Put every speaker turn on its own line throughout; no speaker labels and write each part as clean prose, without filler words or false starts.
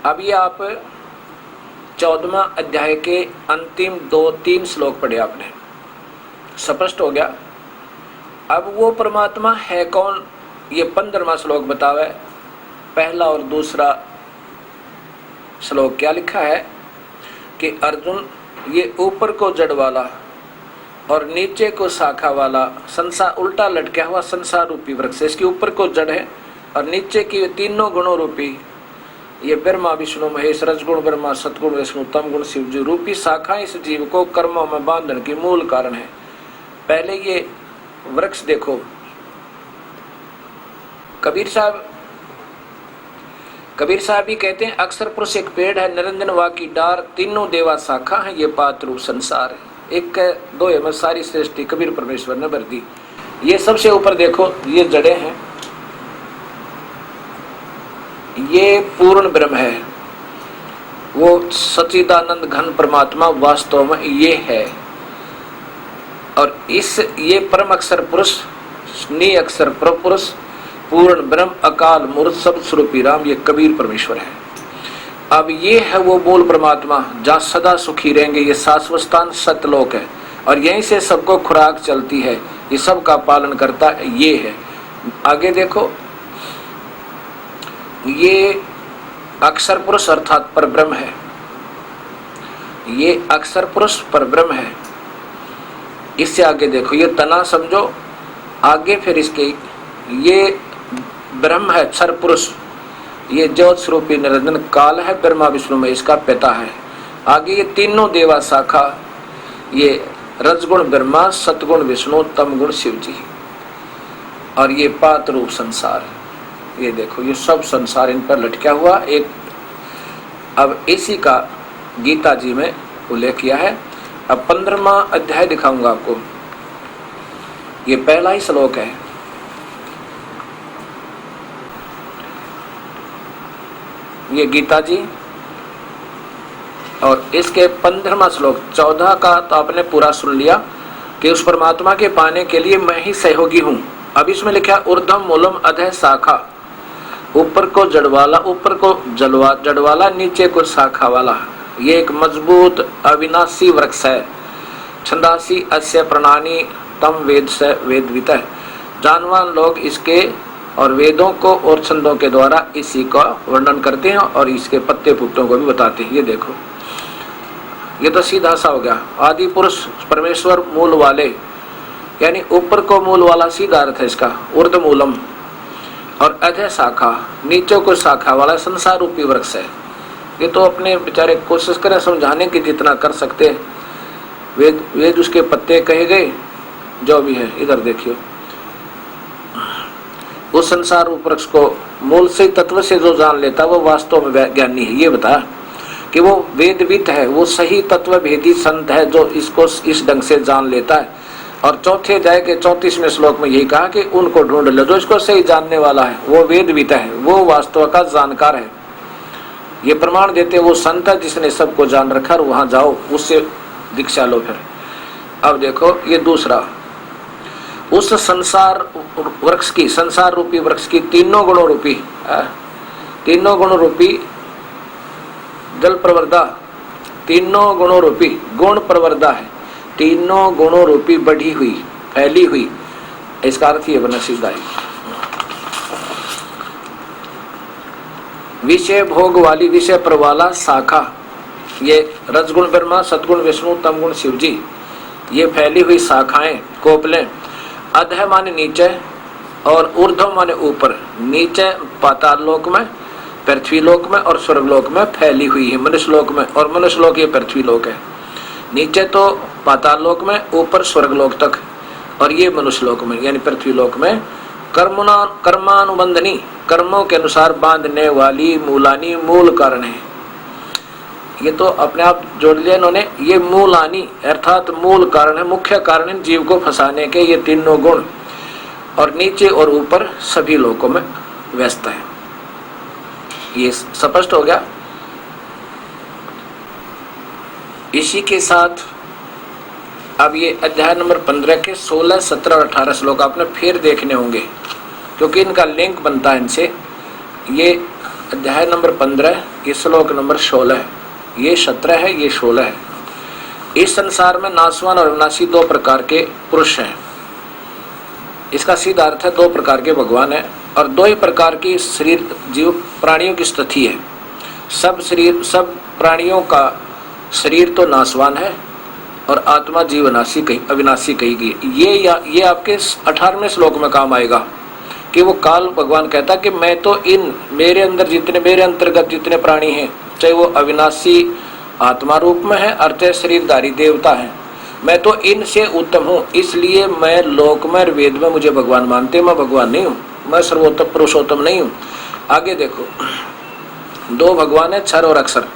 अब ये आप 14वां अध्याय के अंतिम 2-3 श्लोक पढ़े आपने, स्पष्ट हो गया। अब वो परमात्मा है कौन, ये 15वां श्लोक बतावे। पहला और दूसरा श्लोक क्या लिखा है कि अर्जुन, ये ऊपर को जड़ वाला और नीचे को शाखा वाला संसार, उल्टा लटका हुआ संसार रूपी वृक्ष, इसके ऊपर को जड़ है और नीचे की तीनों गुणों रूपी ये ब्रह्मा विष्णु महेश, रजगुण ब्रह्मा, सतगुण विष्णु, तम गुण शिव जी रूपी शाखा इस जीव को कर्मों में बांधने की मूल कारण है। पहले ये वृक्ष देखो, कबीर साहब भी कहते हैं अक्षर पुरुष एक पेड़ है, निरंजन वा की डार, तीनों देवा शाखा है, ये पात रूप संसार है। एक दो में सारी सृष्टि कबीर परमेश्वर ने भर दी। ये सबसे ऊपर देखो, ये जड़ें हैं, ये पूर्ण ब्रह्म है, वो सच्चिदानंद घन परमात्मा वास्तव में ये है। और इस ये परम अक्षर पुरुष, नी अक्षर पुरुष, पूर्ण ब्रह्म, अकाल मूर्त, सब स्वरूपी राम, ये कबीर परमेश्वर है। अब ये है वो मूल परमात्मा जहाँ सदा सुखी रहेंगे, ये शाश्वत स्थान सतलोक है और यहीं से सबको खुराक चलती है, ये सब का पालन करता ये है। आगे देखो, ये अक्षर पुरुष अर्थात परब्रह्म है, ये अक्षर पुरुष परब्रह्म है। इससे आगे देखो, ये तना समझो, आगे फिर इसके ये ब्रह्म है अक्षर पुरुष, ये ज्योत स्वरूपी निरंजन काल है, ब्रह्मा विष्णु में इसका पिता है। आगे ये तीनों देवा शाखा, ये रजगुण ब्रह्मा, सतगुण विष्णु, तम गुण शिव जी, और ये पात रूप संसार। ये देखो, ये सब संसार इन पर लटका हुआ एक। अब इसी का गीता जी में उल्लेख किया है। अब 15वां अध्याय दिखाऊंगा आपको, ये पहला ही श्लोक है। ये गीता जी और इसके 15वां श्लोक, 14 का तो आपने पूरा सुन लिया कि उस परमात्मा के पाने के लिए मैं ही सहयोगी हूं। अब इसमें लिखा ऊर्ध्वम मूलम अधः शाखा, ऊपर को जड़वाला, ऊपर को जड़वाला, नीचे को शाखा वाला। ये एक मजबूत अविनाशी वृक्ष है। छंदासी अस्य प्रणानी तम वेद से वेदवित है। जानवान लोग इसके और वेदों को और छंदों के द्वारा इसी का वर्णन करते हैं और इसके पत्ते पुत्तों को भी बताते हैं। ये देखो, ये तो सीधा सा हो गया। आदि पुरुष परमेश्वर मूल वाले, यानी ऊपर को मूल वाला सीधा अर्थ है इसका, ऊर्ध्व मूलम, और अधः शाखा, नीचे को शाखा वाला संसार रूपी वृक्ष है। ये तो अपने बेचारे कोशिश करें समझाने की जितना कर सकते हैं। वेद उसके पत्ते कहे गए, जो भी है। इधर देखियो, उस संसार वृक्ष को मूल से तत्व से जो जान लेता वो वास्तव में ज्ञानी है। ये बता कि वो वेदविद है, वो सही तत्व भेदी संत है जो इसको इस ढंग से जान लेता है। और चौथे अध्याय के 34वें श्लोक में यही कहा कि उनको ढूंढ लो, जो इसको सही जानने वाला है, वो वेदविद है, वो वास्तव का जानकार है। ये प्रमाण देते वो संत है जिसने सबको जान रखा, और वहां जाओ, उससे दीक्षा लो। फिर अब देखो, ये दूसरा, उस संसार वृक्ष की, संसार रूपी वृक्ष की तीनों गुणों रूपी जल प्रवर्धा, तीनों गुणों रूपी गुण प्रवर्धा है, तीनों गुणों रूपी बढ़ी हुई, फैली हुई, इसका अर्थ ये बना सीधा है। विषय भोग वाली, विषय पर वाला शाखा, ये रजगुण ब्रह्मा, सतगुण विष्णु, तमगुण शिव जी, ये फैली हुई शाखाएं, कोपलें। अधः माने नीचे और ऊर्ध्व माने ऊपर। नीचे पाताल लोक में, पृथ्वी लोक में और स्वर्ग लोक में फैली हुई है, मनुष्य लोक में, और मनुष्य लोक ये पृथ्वी लोक है। नीचे तो पाताल लोक में, ऊपर स्वर्ग लोक तक, और ये मनुष्य लोक में यानी पृथ्वी लोक में कर्मानुबंधनी, कर्मों के अनुसार बांधने वाली, मूलानी, मूल कारण है। ये तो अपने आप जोड़ लिया इन्होंने। ये मूलानी अर्थात मूल कारण है, मुख्य कारण है जीव को फंसाने के ये तीनों गुण, और नीचे और ऊपर सभी लोकों में व्यस्त है। ये स्पष्ट हो गया। इसी के साथ अब ये अध्याय नंबर 15 के 16, 17 और 18 श्लोक आपने फिर देखने होंगे, क्योंकि इनका लिंक बनता है इनसे। ये अध्याय नंबर 15, ये श्लोक नंबर 16, ये 17 है, ये 16 है। इस संसार में नाशवान और अविनाशी दो प्रकार के पुरुष हैं। इसका सीधा अर्थ है दो प्रकार के भगवान है और दो ही प्रकार की शरीर जीव प्राणियों की स्थिति है। सब प्राणियों का शरीर तो नाशवान है और आत्मा जीवनाशी अविनाशी कही गई। ये आपके 18वें श्लोक में काम आएगा कि वो काल भगवान कहता कि मैं तो इन मेरे अंतर्गत जितने प्राणी हैं, चाहे वो अविनाशी आत्मा रूप में है अर्थात शरीरधारी देवता है, मैं तो इनसे उत्तम हूँ, इसलिए मैं लोक में और वेद में मुझे भगवान मानते, मैं भगवान नहीं हूँ, मैं सर्वोत्तम पुरुषोत्तम नहीं हूँ। आगे देखो, दो भगवान है, क्षर और अक्षर।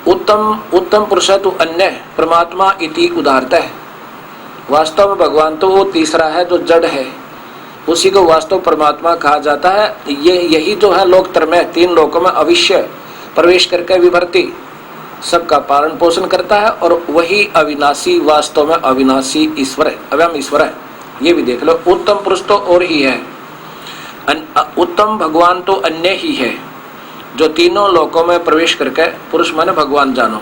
उत्तम पुरुष है तो अन्य परमात्मा इति उदाहरता है। वास्तव में भगवान तो वो तीसरा है जो जड़ है, उसी को वास्तव परमात्मा कहा जाता है। यही जो है लोकतर में तीन लोकों में अविश्य प्रवेश करके विभर्ती सबका पालन पोषण करता है और वही अविनाशी वास्तव में अविनाशी ईश्वर है, अव्यम ईश्वर है। ये भी देख लो, उत्तम पुरुष तो और ही है, उत्तम भगवान तो अन्य ही है जो तीनों लोकों में प्रवेश करके पुरुष माने भगवान जानो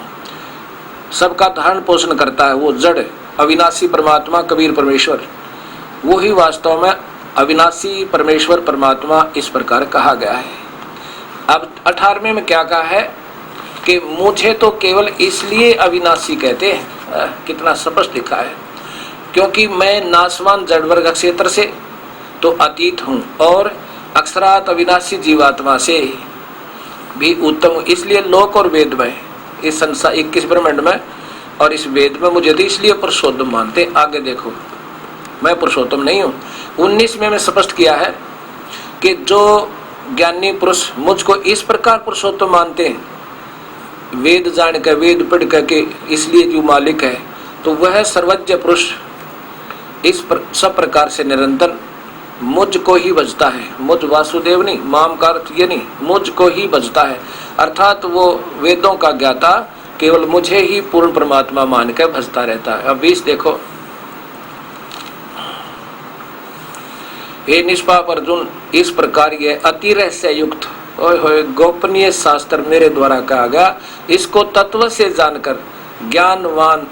सबका धारण पोषण करता है। वो जड़ अविनाशी परमात्मा कबीर परमेश्वर, वो ही वास्तव में अविनाशी परमेश्वर परमात्मा इस प्रकार कहा गया है। अब 18वें में क्या कहा है कि मुझे तो केवल इसलिए अविनाशी कहते हैं, कितना स्पष्ट लिखा है, क्योंकि मैं नाशवान जड़ वर्ग क्षेत्र से तो अतीत हूँ और अक्षरात अविनाशी जीवात्मा से भी उत्तम हूँ, इसलिए लोक और वेद में इस संसार 21 ब्रह्मांड में और इस वेद में मुझे तो इसलिए पुरुषोत्तम मानते। आगे देखो, मैं पुरुषोत्तम नहीं हूँ। 19 में स्पष्ट किया है कि जो ज्ञानी पुरुष मुझको इस प्रकार पुरुषोत्तम मानते हैं, वेद जान कर वेद पढ़ करके इसलिए जो मालिक है, तो वह सर्वज्ञ पुरुष इस सब प्रकार से निरंतर मुझको ही भजता है। मुझ वासुदेव नहीं, माम का अर्थ ये नहीं, मुझको ही भजता है, अर्थात वो वेदों का ज्ञाता केवल मुझे ही पूर्ण परमात्मा मान कर भजता रहता है। अब 20 देखो, हे निष्पाप अर्जुन, इस प्रकार ये अति रहस्य युक्त गोपनीय शास्त्र मेरे द्वारा कहा गया, इसको तत्व से जानकर ज्ञानवान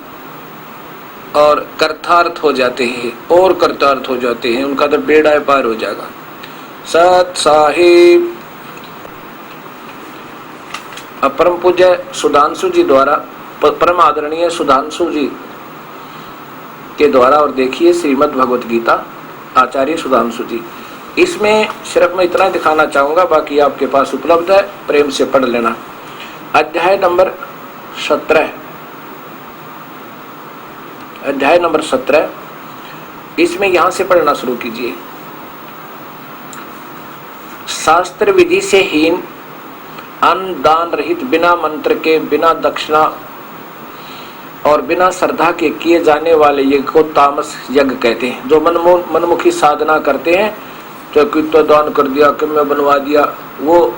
और कर्तार्थ हो जाते हैं और कर्तार्थ हो जाते हैं, उनका तो बेड़ा पार हो जाएगा। सत साहिब परम पूज्य सुधांशु जी द्वारा, परम आदरणीय सुधांशु जी के द्वारा, और देखिए श्रीमद् भगवत गीता आचार्य सुधांशु जी। इसमें सिर्फ मैं इतना दिखाना चाहूंगा, बाकी आपके पास उपलब्ध है, प्रेम से पढ़ लेना। अध्याय नंबर 17, अध्याय नंबर 17, इसमें यहां से पढ़ना शुरू कीजिए। शास्त्र विधि से हीन, अन्न दान रहित, बिना मंत्र के, बिना दक्षिणा और बिना श्रद्धा के किए जाने वाले यज्ञ को तामस यज्ञ कहते हैं। जो मनमुखी साधना करते हैं, जो कितना दान कर दिया, किम्य बनवा दिया, वो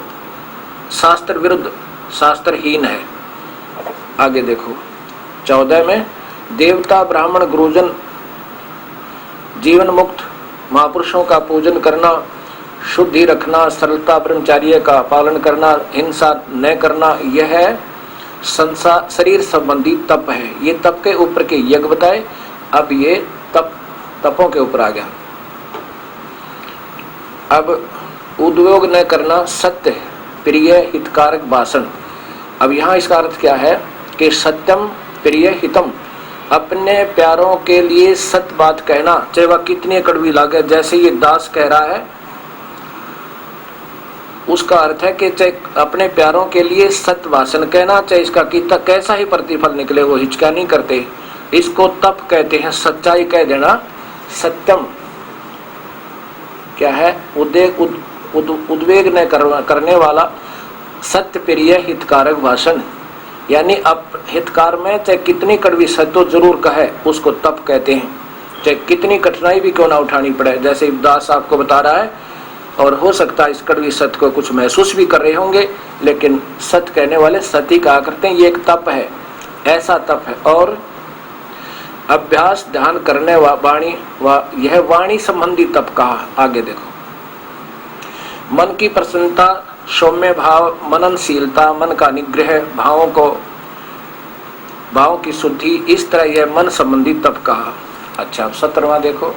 शास्त्र विरुद्ध, शास्त्रहीन है। आगे देखो 14 में, देवता ब्राह्मण गुरुजन जीवन मुक्त महापुरुषों का पूजन करना, शुद्धि रखना, सरलता ब्रह्मचार्य का पालन करना, हिंसा न करना, यह है संसार शरीर संबंधी तप है। ये तप के ऊपर के यज्ञ बताए। अब ये तपों के ऊपर आ गया। अब उद्योग न करना, सत्य प्रिय हितकारक भाषण। अब यहाँ इसका अर्थ क्या है कि सत्यम प्रिय हितम, अपने प्यारों के लिए सत्य बात कहना, चाहे वह कितनी कड़वी लागे। जैसे ये दास कह रहा है, उसका अर्थ है कि चाहे अपने प्यारों के लिए सत्य भाषण कहना, चाहे इसका कितना कैसा ही प्रतिफल निकले, वो हिचका नहीं करते। इसको तप कहते हैं, सच्चाई कह देना। सत्यम क्या है? उद्वेग न करने वाला, सत्य प्रिय हितकारक भाषण, यानी अब हितकार में चाहे कितनी कड़वी सत्य तो जरूर कहे, उसको तप कहते हैं। चाहे कितनी कठिनाई भी क्यों ना उठानी पड़े, जैसे दास आपको बता रहा है, और हो सकता है इस कड़वी सत्य को कुछ महसूस भी कर रहे होंगे, लेकिन सत्य कहने वाले सत्य कहा करते हैं। ये एक तप है, ऐसा तप है। और अभ्यास ध्यान करने वाणी, यह वाणी संबंधी तप कहा। आगे देखो, मन की प्रसन्नता, सौम्य भाव, मननशीलता, मन का निग्रह, भावों की शुद्धि, इस तरह यह मन संबंधी तप कहा। अच्छा, अब 17वां देखो,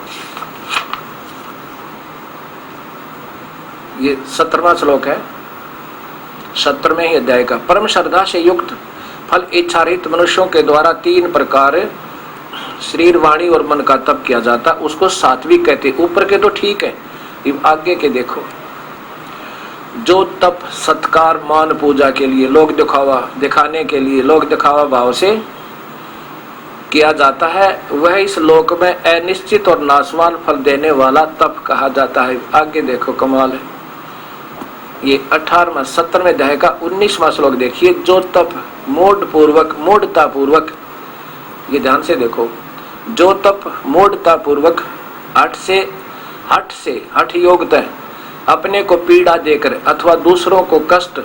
ये 17वां श्लोक है 17वें ही अध्याय का। परम श्रद्धा से युक्त फल इच्छा रहित मनुष्यों के द्वारा 3 प्रकार शरीर, वाणी और मन का तप किया जाता, उसको सात्विक कहते। ऊपर के तो ठीक है, आगे के देखो। जो तप सत्कार, मान, पूजा के लिए, लोग दिखाने के लिए, लोग दिखावा भाव से किया जाता है, वह इस लोक में अनिश्चित और नाशवान फल देने वाला तप कहा जाता है। आगे देखो, कमाल है। ये 18वां 17वें अध्याय का 19वां श्लोक देखिए। जो तप मूढ़ता पूर्वक, ये ध्यान से देखो, जो तप मूढ़ता पूर्वक हठ योगतः अपने को पीड़ा देकर अथवा दूसरों को कष्ट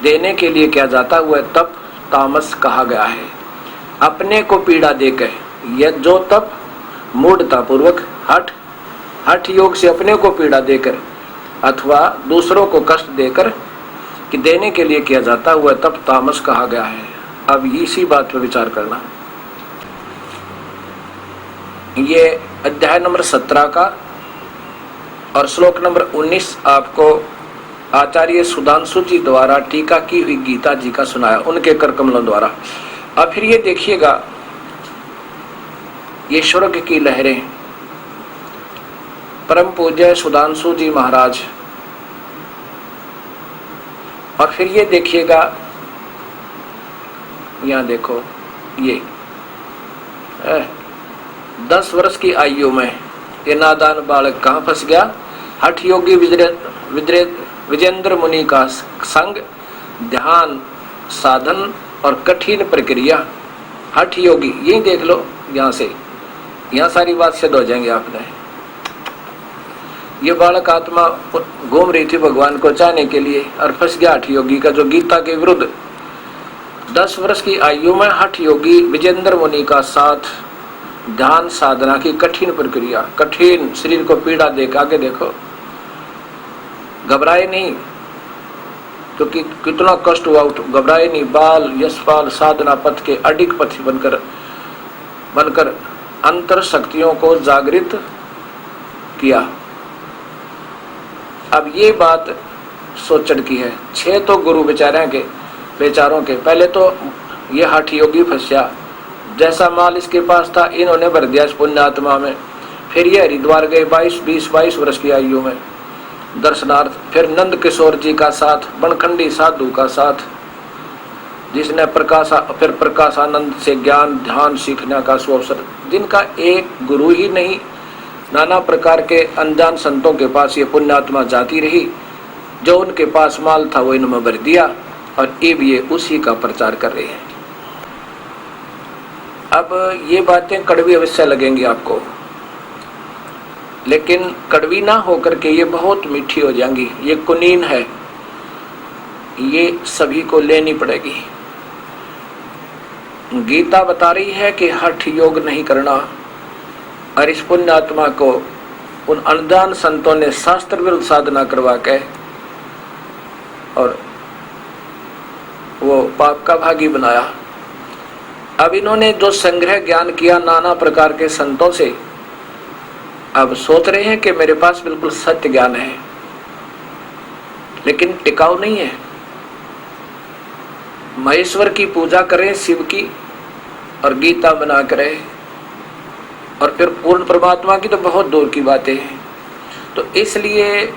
देने के लिए किया जाता, वह तप तामस कहा गया है। अपने को पीड़ा देकर, यह जो तप मूढ़ता पूर्वक हठ योग से अपने को पीड़ा देकर अथवा दूसरों को कष्ट देकर कि देने के लिए किया जाता, वह तप तामस कहा गया है। अब इसी बात पर विचार करना। ये अध्याय नंबर 17 का और श्लोक नंबर 19 आपको आचार्य सुधांशु जी द्वारा टीका की हुई गीता जी का सुनाया, उनके कर कमलों द्वारा। अब फिर ये देखिएगा, ये स्वर्ग की लहरें, परम पूज्य सुधांशु जी महाराज। और फिर ये देखिएगा, यहां देखो, ये 10 वर्ष की आयु में ये नादान बालक कहाँ फंस गया? हठ योगी विजेंद्र मुनि का संग, ध्यान, साधन और कठिन प्रक्रिया। हठ योगी, यही देख लो, यहाँ से यहाँ सारी बात सिद्ध हो जाएंगे आपने। ये बालक आत्मा घूम रही थी भगवान को चाहने के लिए और फंस गया हठ योगी का, जो गीता के विरुद्ध। 10 वर्ष की आयु में हठ योगी विजेंद्र मुनि का साथ, ध्यान साधना की कठिन प्रक्रिया, कठिन शरीर को पीड़ा देकर, आगे देखो, घबराए नहीं, क्योंकि कितना कष्ट हुआ, घबराए नहीं। बाल यशपाल साधना पथ के अडिग पथी बनकर अंतर शक्तियों को जागृत किया। अब ये बात सोचने की है। 6 तो गुरु बेचारों के पहले तो ये हठ योगी फंसा, जैसा माल इसके पास था इन्होंने भर दिया इस पुण्यात्मा में। फिर ये हरिद्वार गए 22 वर्ष की आयु में दर्शनार्थ। फिर नंद किशोर जी का साथ, बनखंडी साधु का साथ, जिसने प्रकाशानंद से ज्ञान ध्यान सीखने का सुअवसर, जिनका एक गुरु ही नहीं, नाना प्रकार के अनजान संतों के पास ये पुण्यात्मा जाती रही। जो उनके पास माल था वो इन्होंने भर दिया और ये उसी का प्रचार कर रहे हैं। अब ये बातें कड़वी अवश्य लगेंगी आपको, लेकिन कड़वी ना होकर के ये बहुत मीठी हो जाएंगी। ये कुनीन है, ये सभी को लेनी पड़ेगी। गीता बता रही है कि हठ योग नहीं करना, और इस पुण्यात्मा को उन अनजान संतों ने शास्त्र विरुद्ध साधना करवा के और वो पाप का भागी बनाया। अब इन्होंने जो संग्रह ज्ञान किया नाना प्रकार के संतों से, अब सोच रहे हैं कि मेरे पास बिल्कुल सत्य ज्ञान है, लेकिन टिकाऊ नहीं है। महेश्वर की पूजा करें, शिव की, और गीता बना करें, और फिर पूर्ण परमात्मा की तो बहुत दूर की बातें हैं। तो इसलिए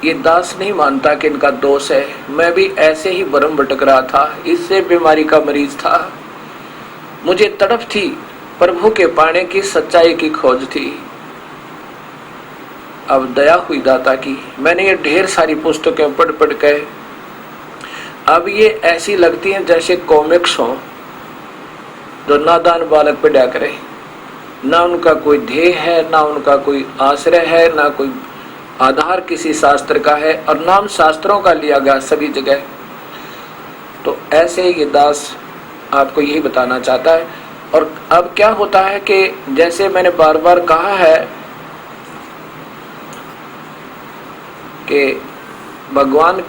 ये दास नहीं मानता कि इनका दोष है। मैं भी ऐसे ही भरम भटक रहा था, इससे बीमारी का मरीज था। मुझे तड़प थी, प्रभु के पाने की, सच्चाई की खोज थी। अब दया हुई दाता की, मैंने ये ढेर सारी पुस्तकें पढ़ के अब ये ऐसी लगती हैं जैसे कॉमिक्स हो, जो नादान बालक पढ़ा करे। ना उनका कोई ध्येय है, ना उनका कोई आश्रय है, ना कोई आधार किसी शास्त्र का है, और नाम शास्त्रों का लिया गया सभी जगह। तो ऐसे ये दास आपको यही बताना चाहता है। और अब क्या होता है कि जैसे मैंने बार बार कहा है कि भगवान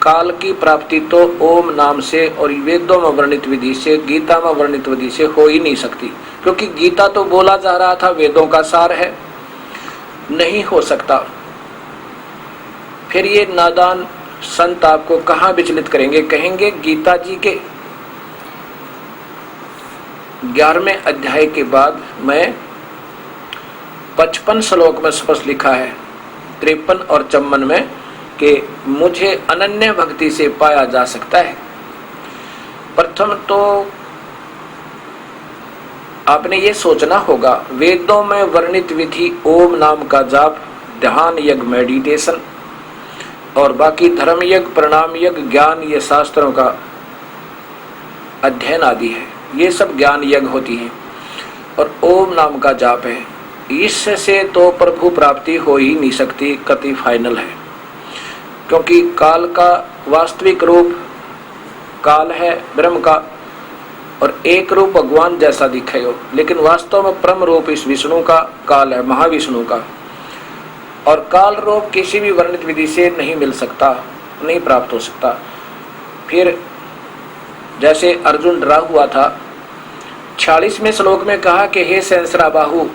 काल की प्राप्ति तो ओम नाम से और वेदों में वर्णित विधि से, गीता में वर्णित विधि से हो ही नहीं सकती, क्योंकि गीता तो बोला जा रहा था वेदों का सार है, नहीं हो सकता। फिर ये नादान संत आपको कहां विचलित करेंगे? कहेंगे गीता जी के 11वें अध्याय के बाद में 55 श्लोक में स्पष्ट लिखा है, 53 और 54 में, कि मुझे अनन्य भक्ति से पाया जा सकता है। प्रथम तो आपने ये सोचना होगा, वेदों में वर्णित विधि ओम नाम का जाप, ध्यान यज्ञ मेडिटेशन और बाकी धर्म यज्ञ, प्रणाम यज्ञ, ज्ञान, ये शास्त्रों का अध्ययन आदि है, ये सब ज्ञान यज्ञ होती है और ओम नाम का जाप है। इससे तो प्रभु प्राप्ति हो ही नहीं सकती, कति फाइनल है, क्योंकि काल का वास्तविक रूप काल है ब्रह्म का और एक रूप भगवान जैसा दिखे हो, लेकिन वास्तव में परम रूप इस विष्णु का काल है, महाविष्णु का, और काल रूप किसी भी वर्णित विधि से नहीं मिल सकता, नहीं प्राप्त हो सकता। फिर जैसे अर्जुन डरा हुआ था, 46वें श्लोक में कहा कि हे सहस्राबाहु,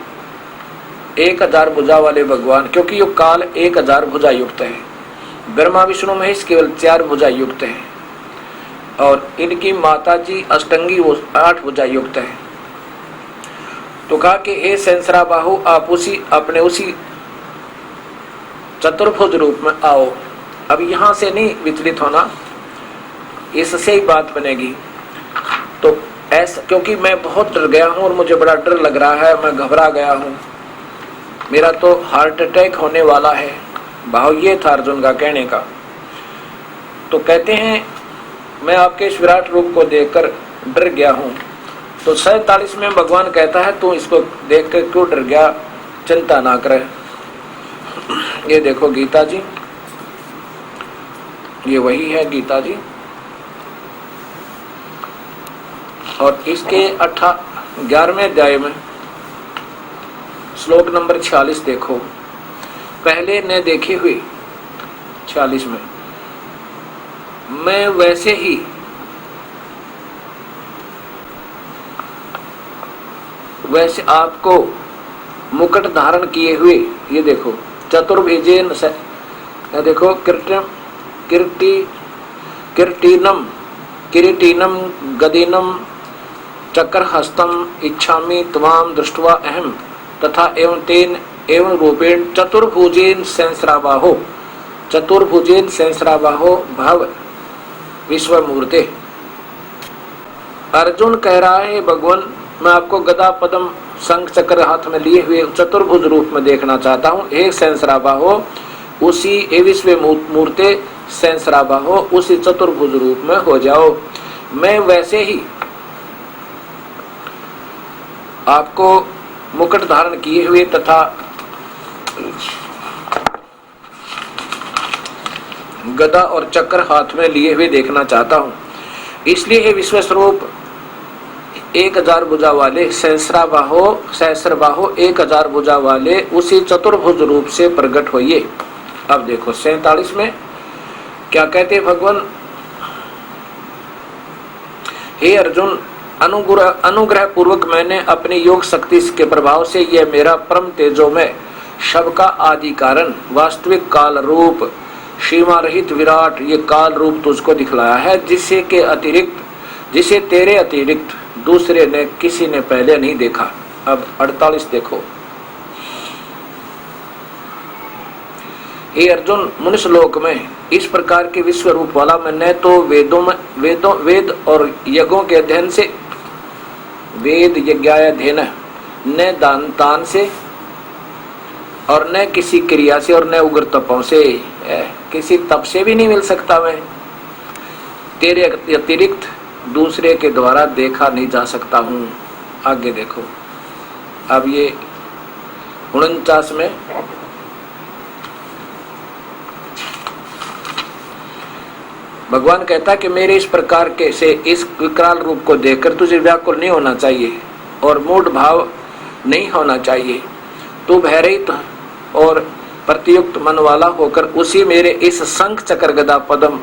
1000 भुजा वाले भगवान, क्योंकि ये काल 1000 भुजा युक्त है, ब्रह्मा विष्णु महेश केवल 4 भुजा युक्त है और इनकी माता जी अष्टंगी वो 8 भुजा युक्त है। तो कहा कि हे सहस्राबाहु, आप अपने उसी चतुर्भुज रूप में आओ। अब यहां से नहीं विचलित होना, इससे ही बात बनेगी। तो ऐसा, क्योंकि मैं बहुत डर गया हूं और मुझे बड़ा डर लग रहा है, मैं घबरा गया हूं, मेरा तो हार्ट अटैक होने वाला है, भाव ये था अर्जुन का कहने का। तो कहते हैं मैं आपके इस विराट रूप को देखकर डर गया हूं। तो 47 में भगवान कहता है तू इसको देखकर क्यों डर गया, चिंता ना करे। ये देखो गीता जी, ये वही है गीता जी, और इसके 11वें अध्याय में श्लोक नंबर 46 देखो, पहले ने देखे हुए 46 में, मैं वैसे ही आपको मुकुट धारण किए हुए, ये देखो चतुर्भुजेन से, ये देखो किरीटिनम गदिनम चक्रहस्तम इच्छामि त्वाम दृष्ट्वा अहम तथा एवं तेन एवं रूपेण चतुर्भुजेन सहस्राबाहो भव विश्वमूर्ते। अर्जुन कह रहा है भगवान, मैं आपको गदा पद्म शंख चक्र हाथ में लिए हुए चतुर्भुज रूप में देखना चाहता हूँ। हे सहस्राबाहो, उसी ए विश्व मूर्ते सहस्राबाहो, उसी चतुर्भुज रूप में हो जाओ। मैं वैसे ही आपको मुकुट धारण किए हुए तथा गदा और चक्र हाथ में लिए हुए देखना चाहता हूं। इसलिए हे विश्व स्वरूप 1000 भुजा वाले सहस्राबाहो 1000 भुजा वाले उसी चतुर्भुज रूप से प्रकट होइए। अब देखो 47 में क्या कहते भगवान, हे अर्जुन, अनुग्रह पूर्वक मैंने अपनी योग शक्ति के प्रभाव से यह मेरा परम तेजो में सबका आदि कारण वास्तविक काल रूप सीमा रहित विराट ये काल रूप तुझको दिखलाया है, जिसे तेरे अतिरिक्त दूसरे ने किसी ने पहले नहीं देखा। अब 48 देखो, हे अर्जुन, मनुष्य लोक में इस प्रकार के विश्व रूप वाला मैं न तो वेद और यज्ञों के अध्ययन से, वेद यज्ञाध्ययन, न दान तान से और न किसी क्रिया से और न उग्र तपों से, किसी तप से भी नहीं मिल सकता। मैं तेरे अतिरिक्त दूसरे के द्वारा देखा नहीं जा सकता हूँ। आगे देखो, अब ये 49 में भगवान कहता है कि मेरे इस प्रकार के से इस विकराल रूप को देखकर तुझे व्याकुल नहीं होना चाहिए और मूढ़ भाव नहीं होना चाहिए। तू भयरहित और प्रतियुक्त मन वाला होकर उसी मेरे इस शंख चक्र गदा पद्म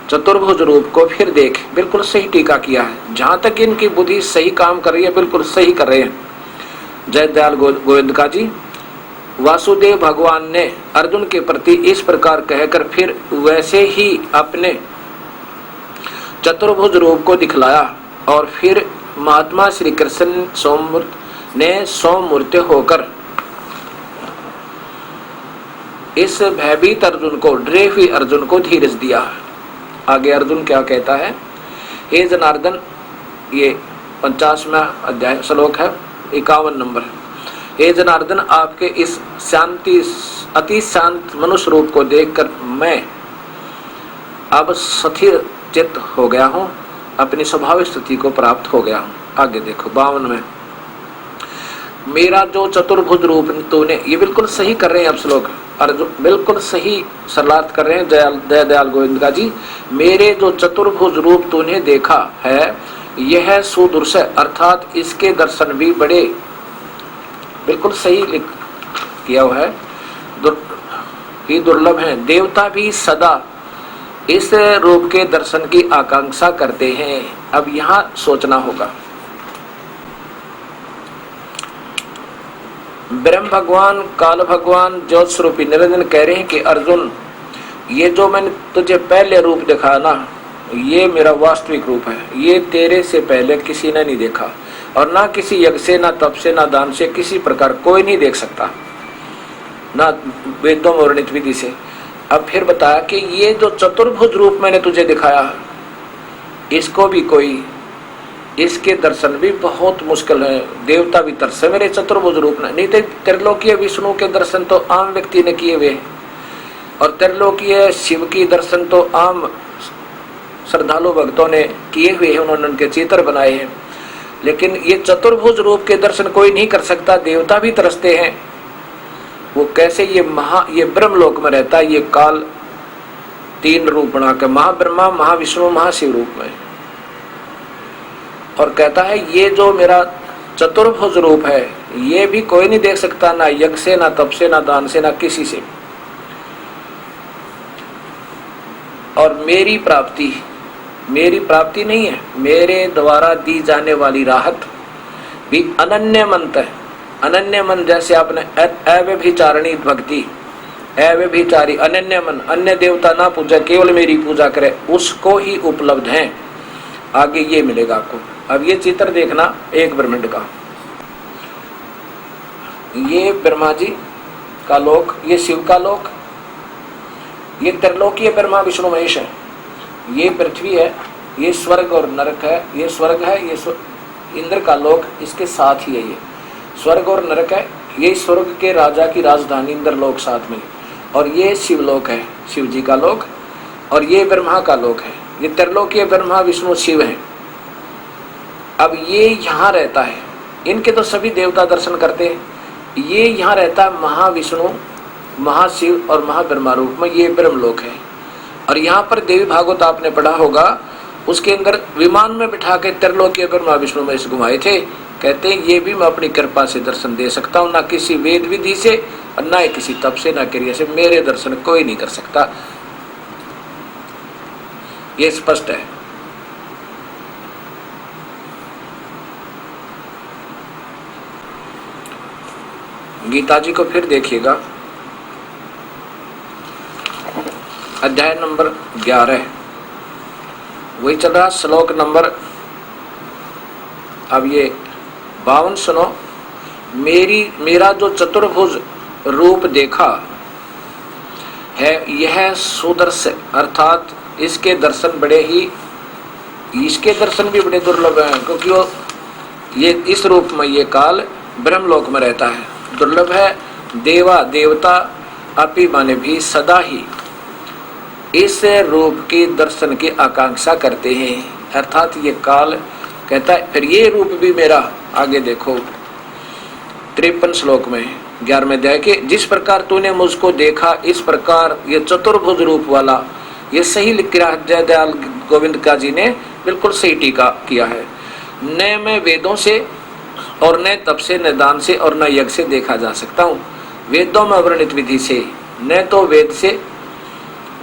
चतुर्भुज रूप को फिर देख। बिल्कुल सही टीका किया है। जहां तक इनकी बुद्धि सही काम कर रही है, बिल्कुल सही कर रहे हैं। जय दयाल गोविंद का जी। वासुदेव भगवान ने अर्जुन के प्रति इस प्रकार कहकर फिर वैसे ही अपने चतुर्भुज रूप को दिखलाया और फिर महात्मा श्री कृष्ण ने सौमूर्ति होकर इस भयभीत अर्जुन को, डरे हुए अर्जुन को धीरज दिया। आगे अर्जुन क्या कहता है? हे जनार्दन, ये 50वां अध्याय श्लोक है, 51 नंबर। हे जनार्दन, आपके इस अति शांत मनुष्य रूप को देखकर मैं अब स्थिर चित्त हो गया हूँ, अपनी स्वाभाविक स्थिति को प्राप्त हो गया हूँ। आगे देखो 52 में, मेरा जो चतुर्भुज रूप तूने, ये बिल्कुल सही कर रहे हैं आप श्लोक, अर्जुन बिल्कुल सही सरलार्थ कर रहे हैं जय दयाल गोविंद का जी। मेरे जो चतुर्भुज रूप तूने देखा है, यह सुदृश्य अर्थात इसके दर्शन भी बड़े, बिल्कुल सही किया हुआ है, ही दुर्लभ है। देवता भी सदा इस रूप के दर्शन की आकांक्षा करते हैं। अब यहाँ सोचना होगा, ब्रह्म भगवान, काल भगवान, ज्योत स्वरूपी निरंजन कह रहे हैं कि अर्जुन, ये जो मैंने तुझे पहले रूप दिखाया ना, ये मेरा वास्तविक रूप है। ये तेरे से पहले किसी ने नहीं देखा, और ना किसी यज्ञ से, ना तप से, ना दान से, किसी प्रकार कोई नहीं देख सकता, ना वेदों में वर्णित विधि से। अब फिर बताया कि ये जो चतुर्भुज रूप मैंने तुझे दिखाया, इसको भी कोई, इसके दर्शन भी बहुत मुश्किल है। देवता भी तरसे मेरे चतुर्भुज रूप ने, नहीं तो त्रिलोकीय विष्णु के दर्शन तो आम व्यक्ति ने किए हुए, और त्रिलोकीय शिव की दर्शन तो आम श्रद्धालु भक्तों ने किए हुए हैं, उन्होंने उनके चित्र बनाए हैं। लेकिन ये चतुर्भुज रूप के दर्शन कोई नहीं कर सकता, देवता भी तरसते हैं। वो कैसे? ये ब्रह्मलोक में रहता है, ये काल 3 रूप बना के, महाब्रह्मा, महाविष्णु, महाशिव रूप में, और कहता है ये जो मेरा चतुर्भुज रूप है, ये भी कोई नहीं देख सकता, ना यज्ञ से, ना तप से, ना दान से, ना किसी से। और मेरी प्राप्ति नहीं है, मेरे द्वारा दी जाने वाली राहत भी अनन्य मंत है। अनन्य मन, जैसे आपने अव्यभिचारिणी भक्ति, अव्यभिचारी अनन्य मन, अन्य देवता ना पूजा, केवल मेरी पूजा करे, उसको ही उपलब्ध है। आगे ये मिलेगा आपको। अब ये चित्र देखना एक ब्रह्मांड का, ये ब्रह्मा जी का लोक, ये शिव का लोक, ये त्रिलोकीय ब्रह्मा विष्णु महेश है, ये पृथ्वी है, ये स्वर्ग और नरक है, ये स्वर्ग है, ये इंद्र का लोक इसके साथ ही है, ये स्वर्ग और नरक है, ये स्वर्ग के राजा की राजधानी इंद्र लोक साथ में, और ये शिवलोक है, शिव जी का लोक, और ये ब्रह्मा का लोक है। ये त्रिलोकीय ब्रह्मा विष्णु शिव है। अब ये यहाँ रहता है, इनके तो सभी देवता दर्शन करते हैं, ये यहाँ रहता है महाविष्णु, महाशिव और महाब्रह्मा रूप में, ये ब्रह्मलोक है। और यहाँ पर देवी भागवत आपने पढ़ा होगा, उसके अंदर विमान में बिठा के त्रिलोकीय ब्रह्मा विष्णु में घुमाए थे। कहते हैं ये भी मैं अपनी कृपा से दर्शन दे सकता हूँ, ना किसी वेद विधि से, और ना किसी तप से, ना क्रिया से, मेरे दर्शन कोई नहीं कर सकता। ये स्पष्ट है। गीता जी को फिर देखिएगा, अध्याय नंबर 11, वही चल रहा, श्लोक नंबर, अब ये 52 सुनो। मेरा जो चतुर्भुज रूप देखा है, यह सुदर्शन अर्थात इसके दर्शन भी बड़े दुर्लभ हैं, क्योंकि वो ये इस रूप में, ये काल ब्रह्मलोक में रहता है, दुर्लभ है। देवता अपी माने भी सदा ही इस रूप के दर्शन की आकांक्षा करते हैं, अर्थात ये काल कहता है फिर ये रूप भी मेरा। आगे देखो 53 श्लोक में 11वें अध्याय के, जिस प्रकार तूने मुझको देखा, इस प्रकार ये चतुर्भुज रूप वाला, ये सही लिख रहा है जय दयाल गोविंद का जी ने, बिल्कुल सही टीका किया है। न मैं वेदों से और न तप से, न दान से और न यज्ञ से देखा जा सकता हूँ। वेदों में वर्णित विधि से, न तो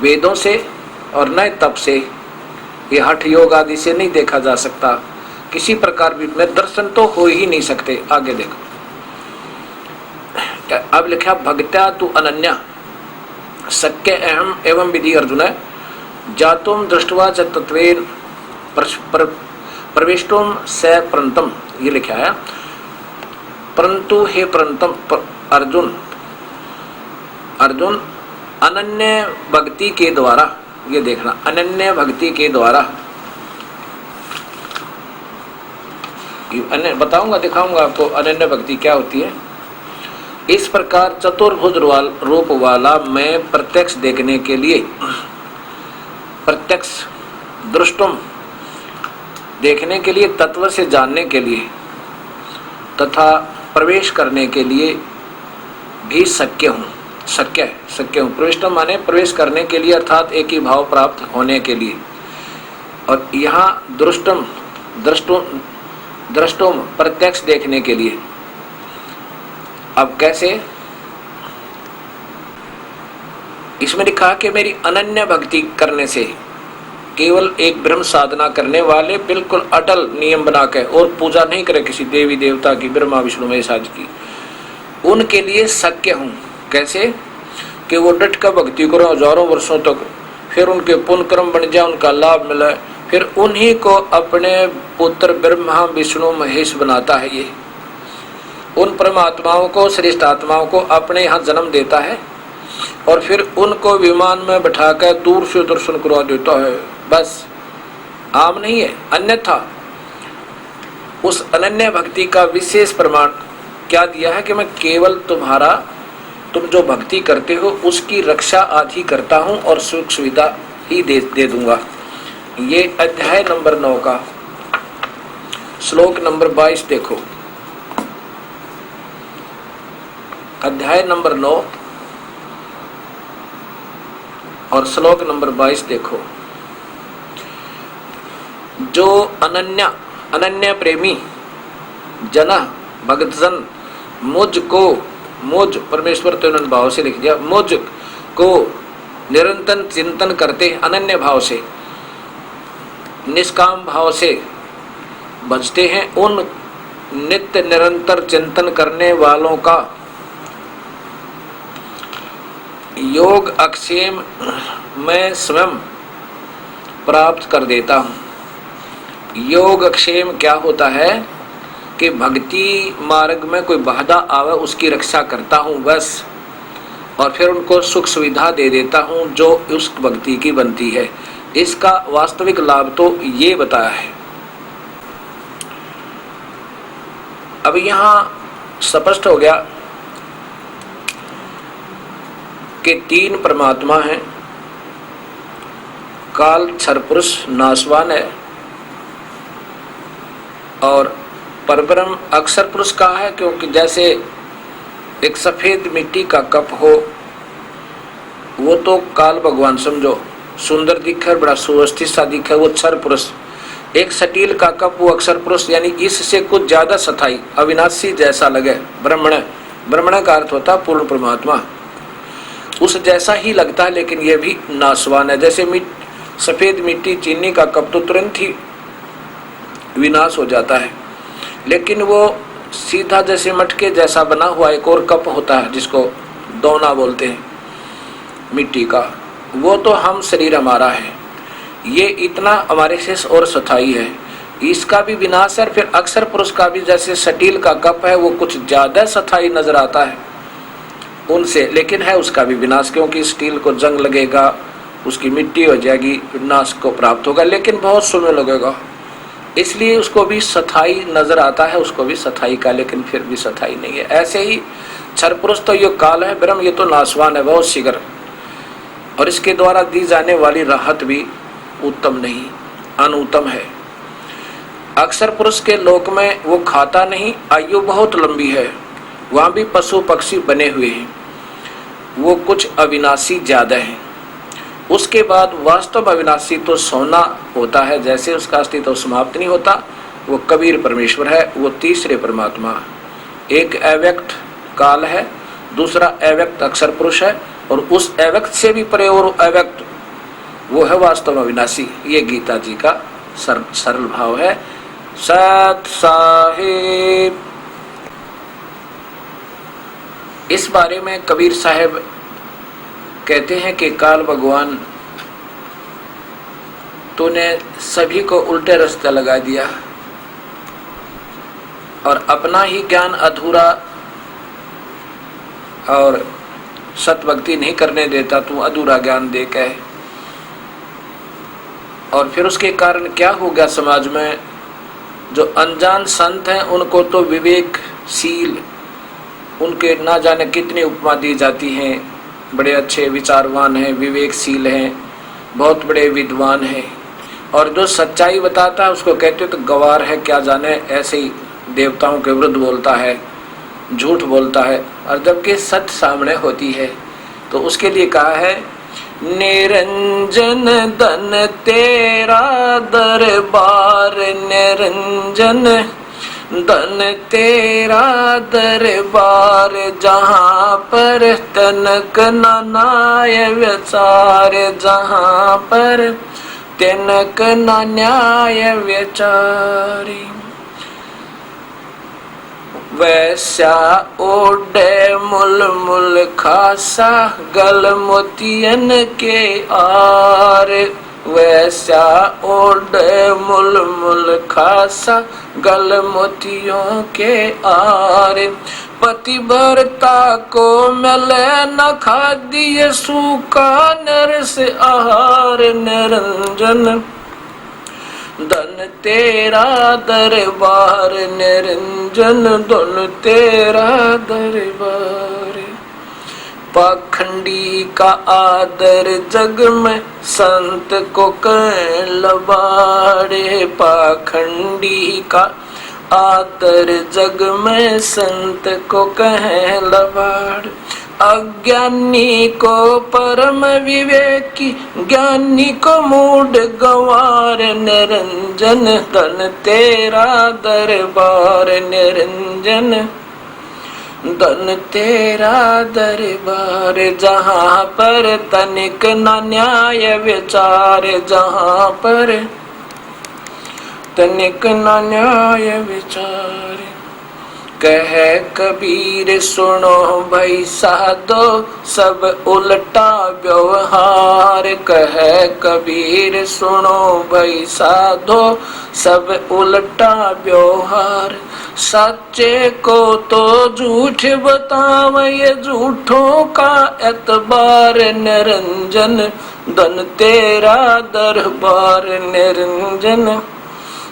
वेदों से और न तप से, ये हठ योग आदि से नहीं देखा जा सकता। किसी प्रकार भी में दर्शन तो हो ही नहीं सकते। आगे देखो, अब लिखा भक्त्या तु अनन्या शक्य अहम एवं विधि अर्जुन जातुम दृष्टवा च तत्वेन प्रविष्टुम स प्रंतम, ये लिखा है। परंतु हे प्रंतम अर्जुन अनन्य भक्ति के द्वारा, ये देखना, अनन्य भक्ति के द्वारा, बताऊंगा, दिखाऊंगा आपको अनन्य भक्ति क्या होती है। इस प्रकार चतुर्भुज रूप वाला मैं प्रत्यक्ष देखने के लिए, प्रत्यक्ष दृष्टुम देखने के लिए, तत्व से जानने के लिए तथा प्रवेश करने के लिए भी शक्य हूँ। प्रविष्टम माने प्रवेश करने के लिए, अर्थात एक ही भाव प्राप्त होने के लिए। और यहाँ दृष्टुम प्रत्यक्ष देखने के लिए। अब कैसे? इसमें लिखा कि मेरी अनन्य भक्ति करने से, केवल एक ब्रह्म साधना करने वाले बिल्कुल अटल नियम बना के, और पूजा नहीं करे किसी देवी देवता की, ब्रह्मा विष्णु महेश आदि की, उनके लिए शक्य हूँ। कैसे? कि वो डट कर भक्ति करो हजारों वर्षों तक, फिर उनके पुण्य कर्म बन जाए, उनका लाभ मिले, फिर उन्हीं को अपने पुत्र ब्रह्मा विष्णु महेश बनाता है। ये उन परमात्माओं को, श्रेष्ठ आत्माओं को अपने यहाँ जन्म देता है और फिर उनको विमान में बैठाकर दूर से दर्शन करवा देता है। बस, आम नहीं है। अन्यथा उस अनन्य भक्ति का विशेष प्रमाण क्या दिया है कि मैं केवल तुम जो भक्ति करते हो उसकी रक्षा आदि करता हूं और सुख सुविधा ही दे दूंगा। ये अध्याय नंबर 9 का श्लोक नंबर 22 देखो। अध्याय नंबर 9 और श्लोक नंबर 22 देखो। जो अनन्य प्रेमी जन भक्तजन मुझ परमेश्वर तो उन्होंने भाव से लिख दिया, मुझ को निरंतर चिंतन करते, अनन्य भाव से, निष्काम भाव से भजते हैं, उन नित्य निरंतर चिंतन करने वालों का योग अक्षेम मैं स्वयं प्राप्त कर देता हूँ। योग क्षेम क्या होता है कि भक्ति मार्ग में कोई बाधा आवे उसकी रक्षा करता हूँ बस, और फिर उनको सुख सुविधा दे देता हूँ जो उस भक्ति की बनती है। इसका वास्तविक लाभ तो ये बताया है। अब यहाँ स्पष्ट हो गया कि 3 परमात्मा हैं। काल क्षर पुरुष नाशवान है और परब्रह्म अक्षर पुरुष का है, क्योंकि जैसे एक सफेद मिट्टी का कप हो, वो तो काल भगवान समझो, सुंदर दिखे, बड़ा सुवस्थित सा दिखे, वो क्षर पुरुष। एक स्टील का कप, वो अक्षर पुरुष, यानी इससे कुछ ज्यादा स्थायी अविनाशी जैसा लगे। ब्रह्मण का अर्थ होता पूर्ण परमात्मा, उस जैसा ही लगता है, लेकिन यह भी नाशवान है। जैसे सफेद मिट्टी, चीनी का कप तो तुरंत ही विनाश हो जाता है, लेकिन वो सीधा जैसे मटके जैसा बना हुआ एक और कप होता है जिसको दोना बोलते हैं मिट्टी का, वो तो हम शरीर हमारा है। ये इतना हमारे से और स्थायी है, इसका भी विनाश है। फिर अक्षर पुरुष का भी जैसे स्टील का कप है, वो कुछ ज्यादा स्थायी नजर आता है उनसे, लेकिन है उसका भी विनाश, क्योंकि स्टील को जंग लगेगा, उसकी मिट्टी हो जाएगी, नाश को प्राप्त होगा, लेकिन बहुत समय लगेगा, इसलिए उसको भी स्थायी नजर आता है, उसको भी स्थायी का, लेकिन फिर भी स्थायी नहीं है। ऐसे ही क्षर पुरुष तो ये काल है, ब्रह्म ये तो नाशवान है, बहुत शीघ्र, और इसके द्वारा दी जाने वाली राहत भी उत्तम नहीं, अनुत्तम है। अक्षर पुरुष के लोक में वो खाता नहीं, आयु बहुत लंबी है, वहां भी पशु पक्षी बने हुए हैं, वो कुछ अविनाशी ज्यादा है। उसके बाद वास्तव अविनाशी तो सोना होता है, जैसे उसका अस्तित्व समाप्त नहीं होता, वो कबीर परमेश्वर है, वो तीसरे परमात्मा। एक अव्यक्त काल है दूसरा अव्यक्त अक्षर पुरुष है, और उस अव्यक्त से भी परे और अव्यक्त वो है वास्तव में अविनाशी। ये गीता जी का सरल भाव है। सत साहिब। इस बारे में कबीर साहब कहते हैं कि काल भगवान तूने सभी को उल्टे रास्ते लगा दिया और अपना ही ज्ञान अधूरा और सतभक्ति नहीं करने देता, तू अधूरा ज्ञान दे के। और फिर उसके कारण क्या हो गया समाज में, जो अनजान संत हैं उनको तो विवेकशील, उनके ना जाने कितनी उपमा दी जाती हैं, बड़े अच्छे विचारवान हैं, विवेकशील हैं, बहुत बड़े विद्वान हैं, और जो सच्चाई बताता है उसको कहते तो गवार है, क्या जाने ऐसे ही देवताओं के विरुद्ध बोलता है, झूठ बोलता है। और जबकि सत्य सामने होती है तो उसके लिए कहा है, निरंजन धन तेरा दरबार, निरंजन धन तेरा दरबार, जहाँ पर तनक नाय विचार, जहाँ पर तनक न्याय विचारी। वैसा ओढ़े मुल मुल खासा, गल मोतियन के आर, वैसा ओढ़े मुल मुल खासा, गल मोतियों के आर। पतिव्रता को मिले न खाद्य सूखा, नरस आहार, निरंजन धन तेरा दरबार, निरंजन धन तेरा दरबार। पाखंडी का आदर जग में संत को कह लबाड़े, पाखंडी का आदर जग में संत को कह लबाड़। अज्ञानी को परम विवेकी, ज्ञानी को मूड गंवार, निरंजन धन तेरा दरबार, निरंजन धन तेरा दरबार। जहाँ पर तनिक न न्याय विचार, जहाँ पर तनिक न न्याय विचार। कह कबीर सुनो भाई साधो, सब उल्टा व्यवहार, कह कबीर सुनो भाई साधो, सब उल्टा व्यवहार। सच्चे को तो झूठ बताव, ये झूठों का एतबार, निरंजन धन तेरा दरबार, निरंजन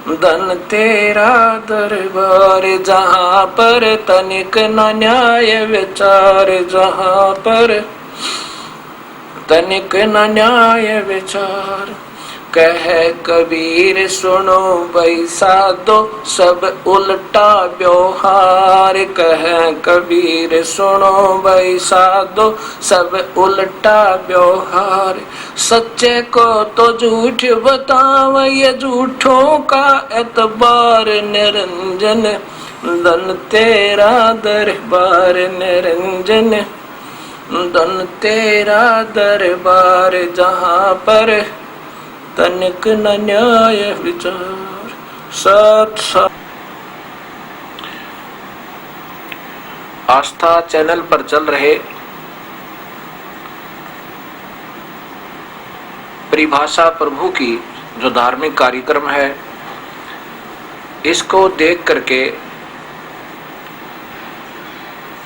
धन तेरा दरबार। जहाँ पर तनिक न न्याय विचार, जहाँ पर तनिक न न्याय विचार। कह कबीर सुनो भाई साधो, सब उल्टा व्यवहार, कह कबीर सुनो भाई साधो, सब उल्टा व्यवहार। सच्चे को तो झूठ बताव, ये झूठों का एतबार, निरंजन धन तेरा दरबार, निरंजन धन तेरा दरबार। जहाँ पर तनिक न न्याय विचार। सत आस्था चैनल पर चल रहे परिभाषा प्रभु की जो धार्मिक कार्यक्रम है, इसको देख करके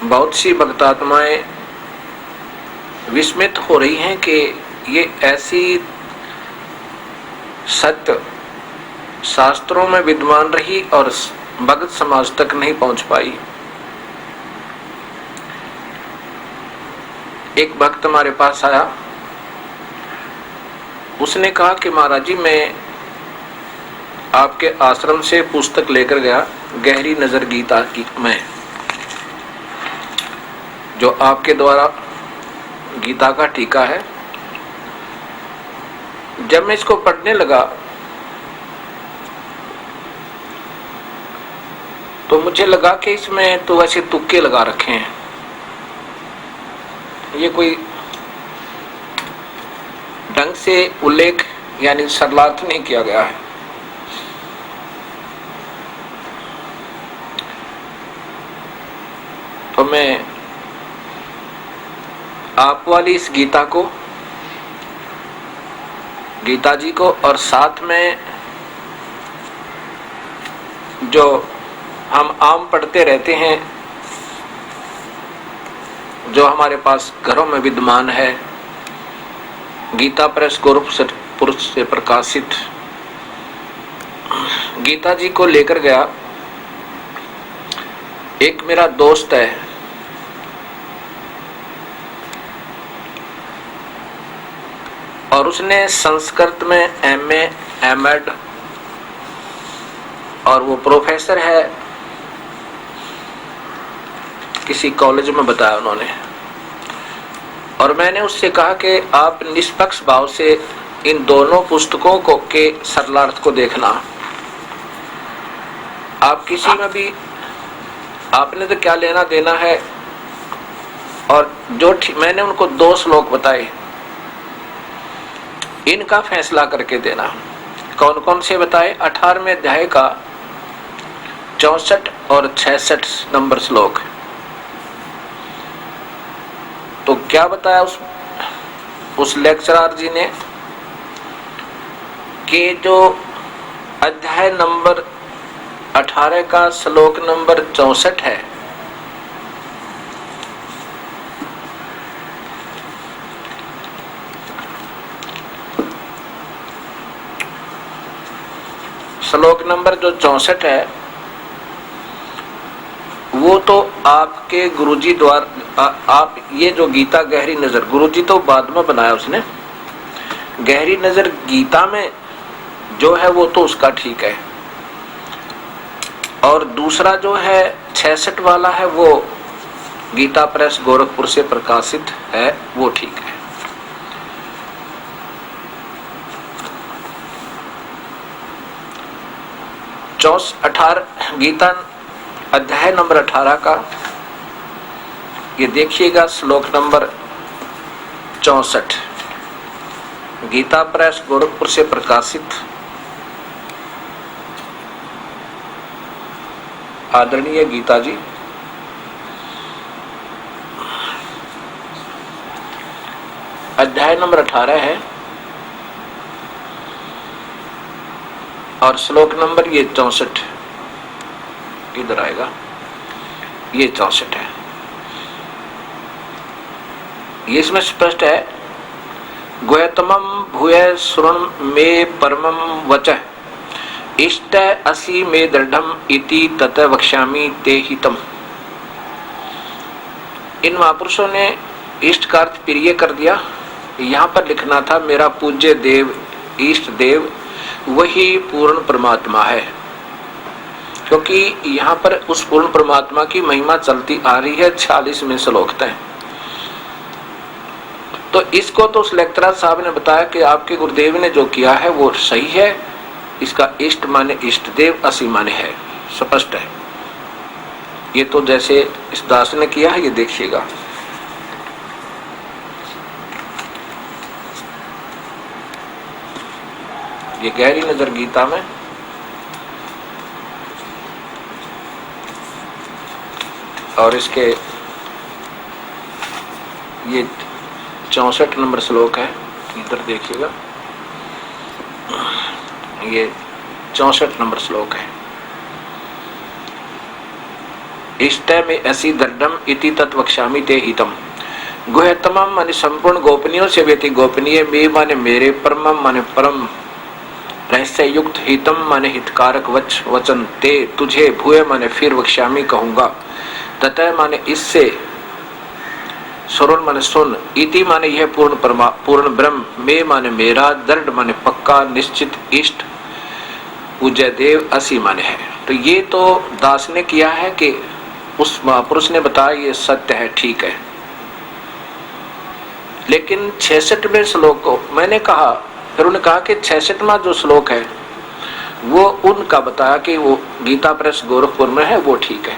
बहुत सी भक्तात्माएं विस्मित हो रही हैं कि ये ऐसी सत्य शास्त्रों में विद्वान रही और भगत समाज तक नहीं पहुंच पाई। एक भक्त हमारे पास आया, उसने कहा कि महाराज जी, मैं आपके आश्रम से पुस्तक लेकर गया, गहरी नजर गीता की में, जो आपके द्वारा गीता का टीका है। जब मैं इसको पढ़ने लगा तो मुझे लगा कि इसमें तो ऐसे तुक्के लगा रखे हैं, ये कोई ढंग से उल्लेख यानी सरलार्थ नहीं किया गया है। तो मैं आप वाली इस गीता को, गीता जी को, और साथ में जो हम आम पढ़ते रहते हैं, जो हमारे पास घरों में विद्यमान है, गीता प्रेस गोरखपुर से प्रकाशित गीता जी को लेकर गया। एक मेरा दोस्त है, और उसने संस्कृत में एमए एमएड, और वो प्रोफेसर है किसी कॉलेज में, बताया उन्होंने। और मैंने उससे कहा कि आप निष्पक्ष भाव से इन दोनों पुस्तकों को के सरलार्थ को देखना। आप किसी में भी, आपने तो क्या लेना देना है, और जो मैंने उनको 2 श्लोक बताए, इनका फैसला करके देना। कौन कौन से बताए? 18वें अध्याय का 64 और 66 नंबर श्लोक। तो क्या बताया उस लेक्चरर जी ने कि जो अध्याय नंबर 18 का श्लोक नंबर 64 है, श्लोक नंबर जो 64 है, वो तो आपके गुरुजी द्वारा, आप ये जो गीता गहरी नजर, गुरुजी तो बाद में बनाया उसने, गहरी नजर गीता में जो है वो तो उसका ठीक है, और दूसरा जो है 66 वाला है, वो गीता प्रेस गोरखपुर से प्रकाशित है, वो ठीक है। गीता अध्याय नंबर 18 का ये देखिएगा, श्लोक नंबर 64, गीता प्रेस गोरखपुर से प्रकाशित आदरणीय गीता जी, अध्याय नंबर 18 है, और श्लोक नंबर ये 64 इधर आएगा, ये 64 है। ये इसमें स्पष्ट है, गुह्यतमं भूय शृणु मे परमं वचः इष्ट असि मे दृढ़म् इति तत वक्ष्यामि ते हितम्। इन महापुरुषों ने इष्ट का अर्थ प्रिय कर दिया। यहाँ पर लिखना था मेरा पूज्य देव, इष्ट देव वही पूर्ण परमात्मा है, क्योंकि यहाँ पर उस पूर्ण परमात्मा की महिमा चलती आ रही है 46वें श्लोक तक। तो इसको तो उस लेक्चरर साहब ने बताया कि आपके गुरुदेव ने जो किया है वो सही है, इसका इष्ट माने इष्ट देव, असि माने है, स्पष्ट है। ये तो जैसे इस दास ने किया है, ये देखिएगा। ये गहरी नजर गीता में और इसके ये 64 नंबर श्लोक है, इधर देखिएगा, ये 64 नंबर श्लोक है। इष्ट में ऐसी दृढ़म इति तत्वक्ष्यामि ते हितम। गुह्यतमम माने संपूर्ण गोपनीयों से व्यति गोपनीय, मे माने मेरे, परमम माने परम, रहस्य युक्त, हितम माने हितकारक वचन, ते तुझे, भूय माने फिर, वक्ष्यामि कहूंगा, ततः माने इससे, श्रवण माने सुन, इति माने यह पूर्ण ब्रह्म, मे माने मेरा, दृढ़ माने पक्का, निश्चित, इष्ट, पूज्य देव, असि माने है। तो ये तो दास ने किया है कि उस महापुरुष ने बताया ये सत्य है, ठीक है। लेकिन 66वें श्लोक को मैंने कहा, फिर उन्होंने कहा कि 66वां जो श्लोक है वो उनका बताया कि वो गीता प्रेस गोरखपुर में है, वो ठीक है।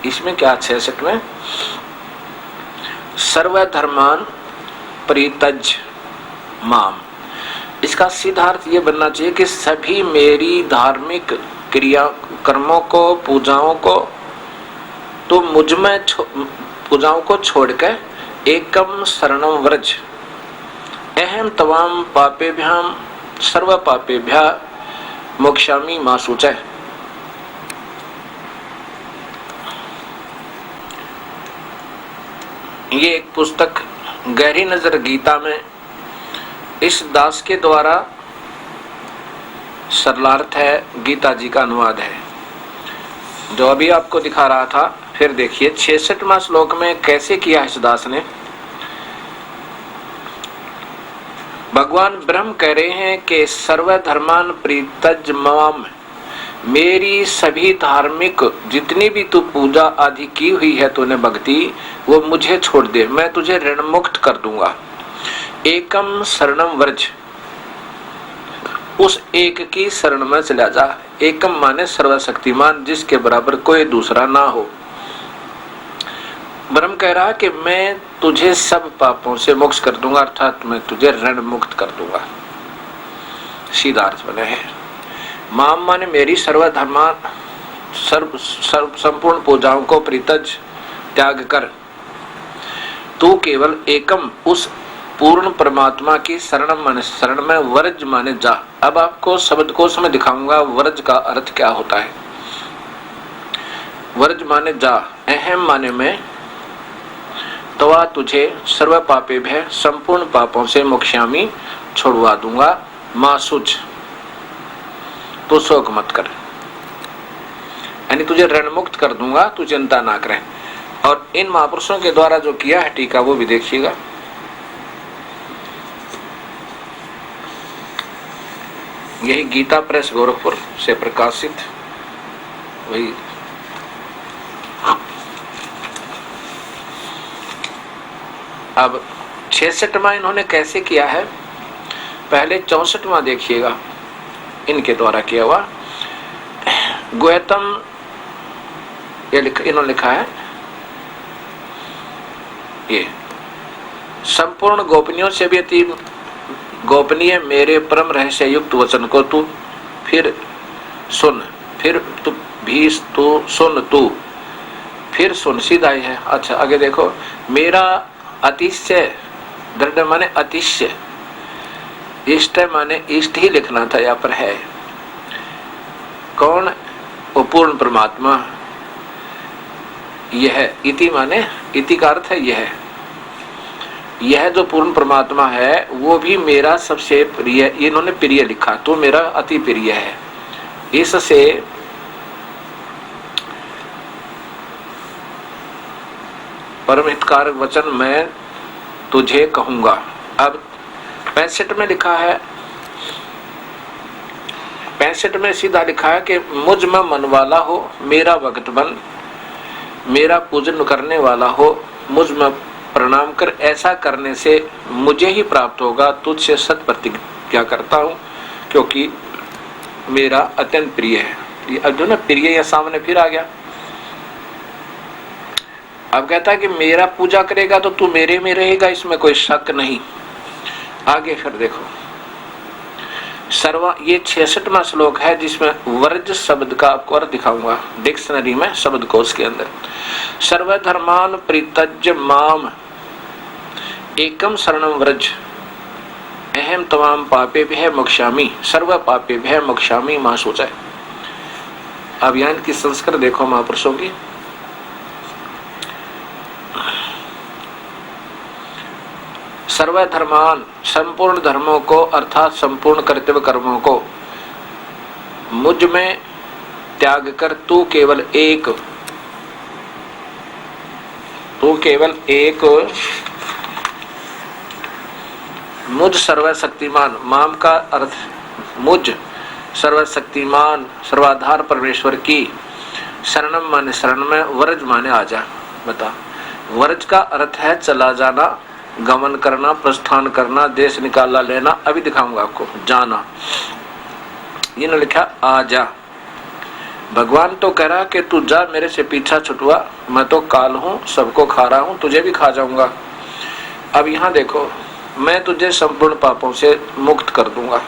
इसमें क्या 66 में सर्वधर्मान परित्यज माम, इसका सीधा अर्थ ये बनना चाहिए कि सभी मेरी धार्मिक क्रिया कर्मों को, पूजाओं को तो मुझ में पूजाओं को छोड़कर एकम शरणम व्रज अहम तवाम पापेभ्याम सर्व पापेभ्या मोक्षामि मा शुचः। ये एक पुस्तक गहरी नजर गीता में इस दास के द्वारा सरलार्थ है, गीता जी का अनुवाद है, जो अभी आपको दिखा रहा था। फिर देखिए 66वां श्लोक में कैसे किया है इस दास ने। भगवान ब्रह्म कह रहे हैं कि सर्वधर्मान परित्यज माम, मेरी सभी धार्मिक जितनी भी तू पूजा आदि की हुई है तूने भक्ति, वो मुझे छोड़ दे, मैं तुझे ऋण मुक्त कर दूंगा। एकम शरणम व्रज, उस एक की शरण में चला जा। एकम माने सर्वशक्तिमान, जिसके बराबर कोई दूसरा ना हो। ब्रह्म कह रहा कि मैं तुझे सब पापों से मुक्त कर दूंगा, अर्थात मैं तुझे ऋण मुक्त कर दूंगा। सीधा अर्थ बने है। माम माने मेरी सर्वधर्मान, संपूर्ण पूजाओं को परित्यज त्याग कर तू केवल एकम उस पूर्ण परमात्मा की शरण माने शरण में, व्रज माने जा। अब आपको शब्द कोश में दिखाऊंगा व्रज का अर्थ क्या होता है। व्रज माने जा, अहम माने में, तवा तुझे सर्व पापे भय संपूर्ण पापों से मोक्षामि छुड़वा दूंगा, मां सुच तो शोक मत कर, यानी तुझे ऋण मुक्त कर दूंगा, तू चिंता ना करे। और इन महापुरुषों के द्वारा जो किया है टीका वो भी देखिएगा। यही गीता प्रेस गोरखपुर से प्रकाशित वही। अब 66वां इन्होंने कैसे किया है, पहले 64वां देखिएगा इनके द्वारा किया हुआ। गोयतम इन्होंने लिखा है, ये संपूर्ण गोपनीयों से भी अति गोपनीय मेरे परम रहस्य युक्त वचन को तू फिर सुन, फिर तू भी तू सुन, तू फिर सुन, सीधा ही है। अच्छा आगे देखो, मेरा अतिशय, दृढ़ माने अतिशय, इष्ट माने इष्ट ही लिखना था, यहाँ पर है। कौन? वो पूर्ण परमात्मा। यह इति माने, इति का अर्थ है यह, यह जो पूर्ण परमात्मा है वो भी मेरा सबसे प्रिय, इन्होंने प्रिय लिखा, तो मेरा अति प्रिय है। इससे परम हितकारक वचन मैं तुझे कहूंगा। अब 65 में लिखा है, 65 में सीधा लिखा है कि मुझ में मन वाला हो, मेरा भक्त बन, मेरा पूजन करने वाला हो, मुझ में प्रणाम कर, ऐसा करने से मुझे ही प्राप्त होगा। तुझसे सत प्रतिज्ञा करता हूँ, क्योंकि मेरा अत्यंत प्रिय है। अब जो ना प्रिय या सामने फिर आ गया। अब कहता है कि मेरा पूजा करेगा तो तू मेरे में रहेगा, इसमें कोई शक नहीं। आगे फिर देखो सर्वा, ये 66वां श्लोक है जिसमें व्रज शब्द का आपको अर्थ दिखाऊंगा डिक्शनरी में, शब्दकोश के अंदर। सर्वधर्मान परित्यज्य माम एकम शरणम व्रज अहम तमाम पापेभ्यः मोक्षामि सर्व पापेभ्यः मोक्षामि मां शुचः। अब यहाँ की संस्कृत देखो महापुरुषों की। सर्वधर्मान, संपूर्ण धर्मों को अर्थात संपूर्ण कर्तव्य कर्मों को मुझ में त्याग कर तू केवल एक मुझ सर्वशक्तिमान, माम का अर्थ मुझ सर्वशक्तिमान सर्वाधार परमेश्वर की शरणम माने शरण में, व्रज माने आजा। बता, व्रज का अर्थ है चला जाना, गमन करना, प्रस्थान करना, देश निकाला लेना। अभी दिखाऊंगा आपको, जाना। इन्होंने लिखा आजा। भगवान तो कह रहा कि तू जा मेरे से पीछा छुटवा, मैं तो काल हूं, सबको खा रहा हूं, तुझे भी खा जाऊंगा। अब यहां देखो, मैं तुझे संपूर्ण पापों से मुक्त कर दूंगा।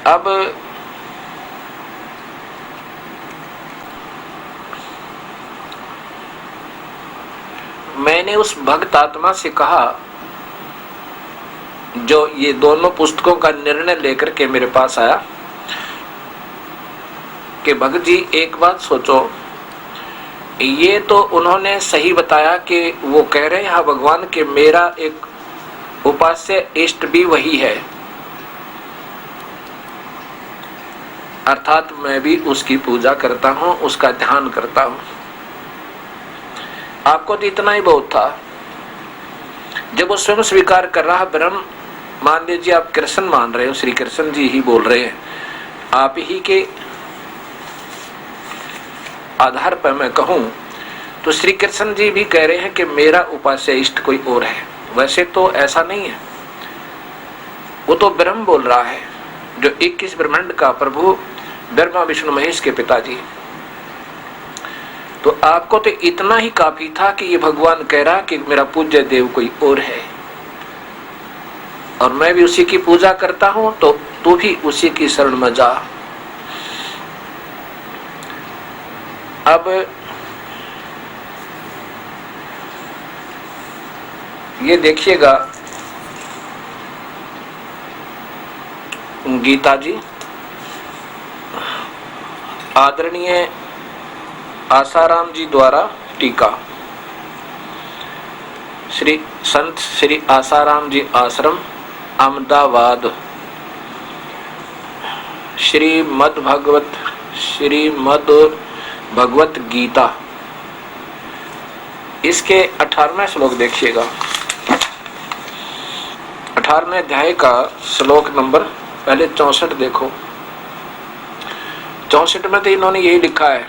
अब मैंने उस भक्त आत्मा से कहा जो ये दोनों पुस्तकों का निर्णय लेकर के मेरे पास आया कि भगत जी एक बात सोचो, ये तो उन्होंने सही बताया कि वो कह रहे हैं हाँ भगवान के मेरा एक उपास्य इष्ट भी वही है, अर्थात मैं भी उसकी पूजा करता हूं, उसका ध्यान करता हूं। आपको तो इतना ही बहुत था। जब वो स्वयं स्वीकार कर रहा ब्रह्म, मान लीजिए आप कृष्ण मान रहे हो, श्री कृष्ण जी ही बोल रहे हैं, आप ही के आधार पर मैं कहूं तो श्री कृष्ण जी भी कह रहे हैं कि मेरा उपास्य इष्ट कोई और है। वैसे तो ऐसा नहीं है, वो तो ब्रह्म बोल रहा है जो 21 ब्रह्मांड का प्रभु ब्रह्मा विष्णु महेश के पिताजी। तो आपको तो इतना ही काफी था कि ये भगवान कह रहा कि मेरा पूज्य देव कोई और है और मैं भी उसी की पूजा करता हूं, तो तू भी उसी की शरण में जा। अब ये देखिएगा, गीता जी आदरणीय आसाराम जी द्वारा टीका, श्री संत श्री आसाराम जी आश्रम अहमदाबाद, श्रीमद् भगवत गीता, इसके 18वें श्लोक देखिएगा। 18वें अध्याय का श्लोक नंबर पहले 64 देखो। 64 में तो इन्होंने यही लिखा है,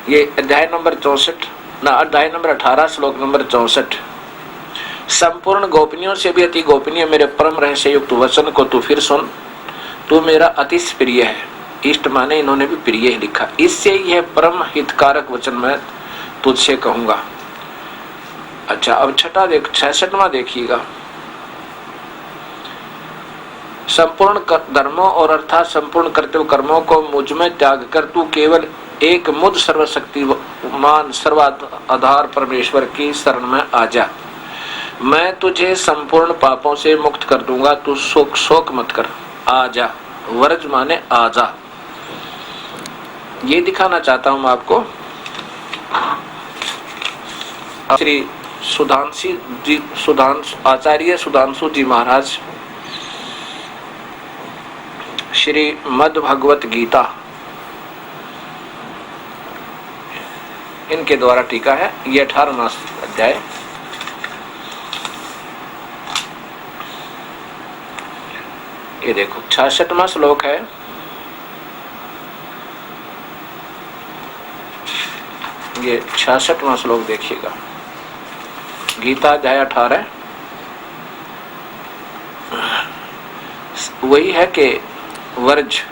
ये अध्याय नंबर 64 ना, अध्याय नंबर 18 श्लोक नंबर 64। संपूर्ण गोपनीयों से भी अति गोपनीय मेरे परम रहस्य युक्त वचन को तू फिर सुन, तू मेरा अति प्रिय है। इष्ट माने इन्होंने भी प्रिय ही लिखा। इससे यह परम हितकारक वचन मैं तुझसे कहूंगा। अच्छा, अब छठा 66वां देखिएगा। संपूर्ण धर्मों और अर्थात संपूर्ण कर्तव्य कर्मों को मुझ में त्याग कर तू केवल एक मुद सर्वशक्तिमान सर्वाधार परमेश्वर की शरण में आ जा। मैं तुझे संपूर्ण पापों से मुक्त कर दूंगा, तू शोक मत कर, आ जा। वर्ज माने आ जा। ये दिखाना चाहता हूं मैं आपको। श्री आचार्य सुधांशु जी महाराज श्रीमद् भगवत गीता, इनके द्वारा टीका है। ये 18वां अध्याय, ये देखो 66वां श्लोक है। ये 66वां श्लोक देखिएगा, गीता अध्याय 18। वही है कि वर्ज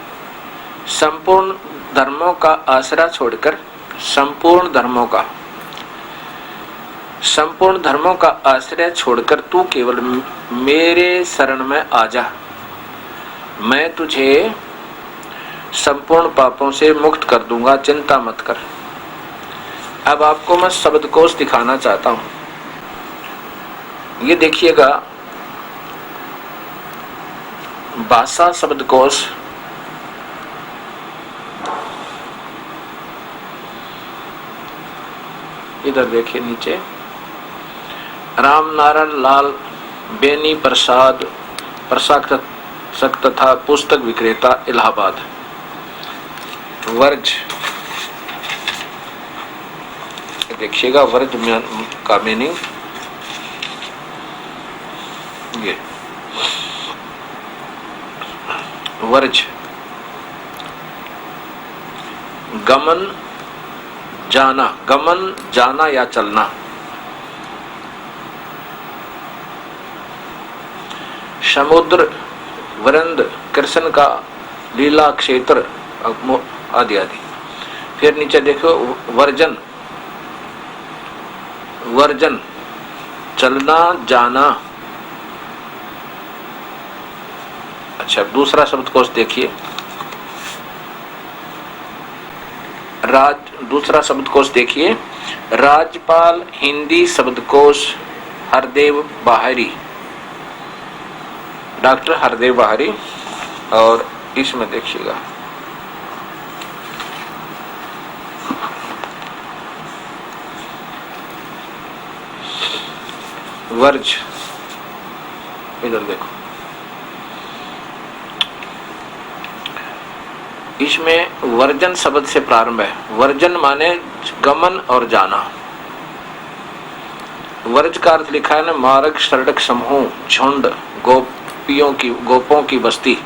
संपूर्ण धर्मों का आसरा छोड़कर संपूर्ण धर्मों का आश्रय छोड़कर तू केवल मेरे शरण में आ जा। मैं तुझे संपूर्ण पापों से मुक्त कर दूंगा, चिंता मत कर। अब आपको मैं शब्दकोश दिखाना चाहता हूं। ये देखिएगा, भाषा शब्दकोश, इधर देखिए नीचे, राम नारायण लाल बेनी प्रसाद प्रशासक तथा पुस्तक विक्रेता इलाहाबाद। वर्ज देखिएगा, वर्ज का मीनिंग ये वर्ज गमन जाना या चलना। समुद्र, वृंद, कृष्ण का लीला क्षेत्र आदि आदि। फिर नीचे देखो वर्जन, वर्जन चलना जाना। अच्छा, दूसरा शब्दकोश देखिए, दूसरा शब्दकोश देखिए, राज्यपाल हिंदी शब्दकोश हरदेव बाहरी, डॉक्टर हरदेव बाहरी। और इसमें देखिएगा वर्ज, इधर देखो, इसमें वर्जन शब्द से प्रारंभ है। वर्जन माने गमन और जाना। वर्ज का अर्थ लिखा है ना, मार्ग, सड़क, समूह, झुंड, गोपों की बस्ती।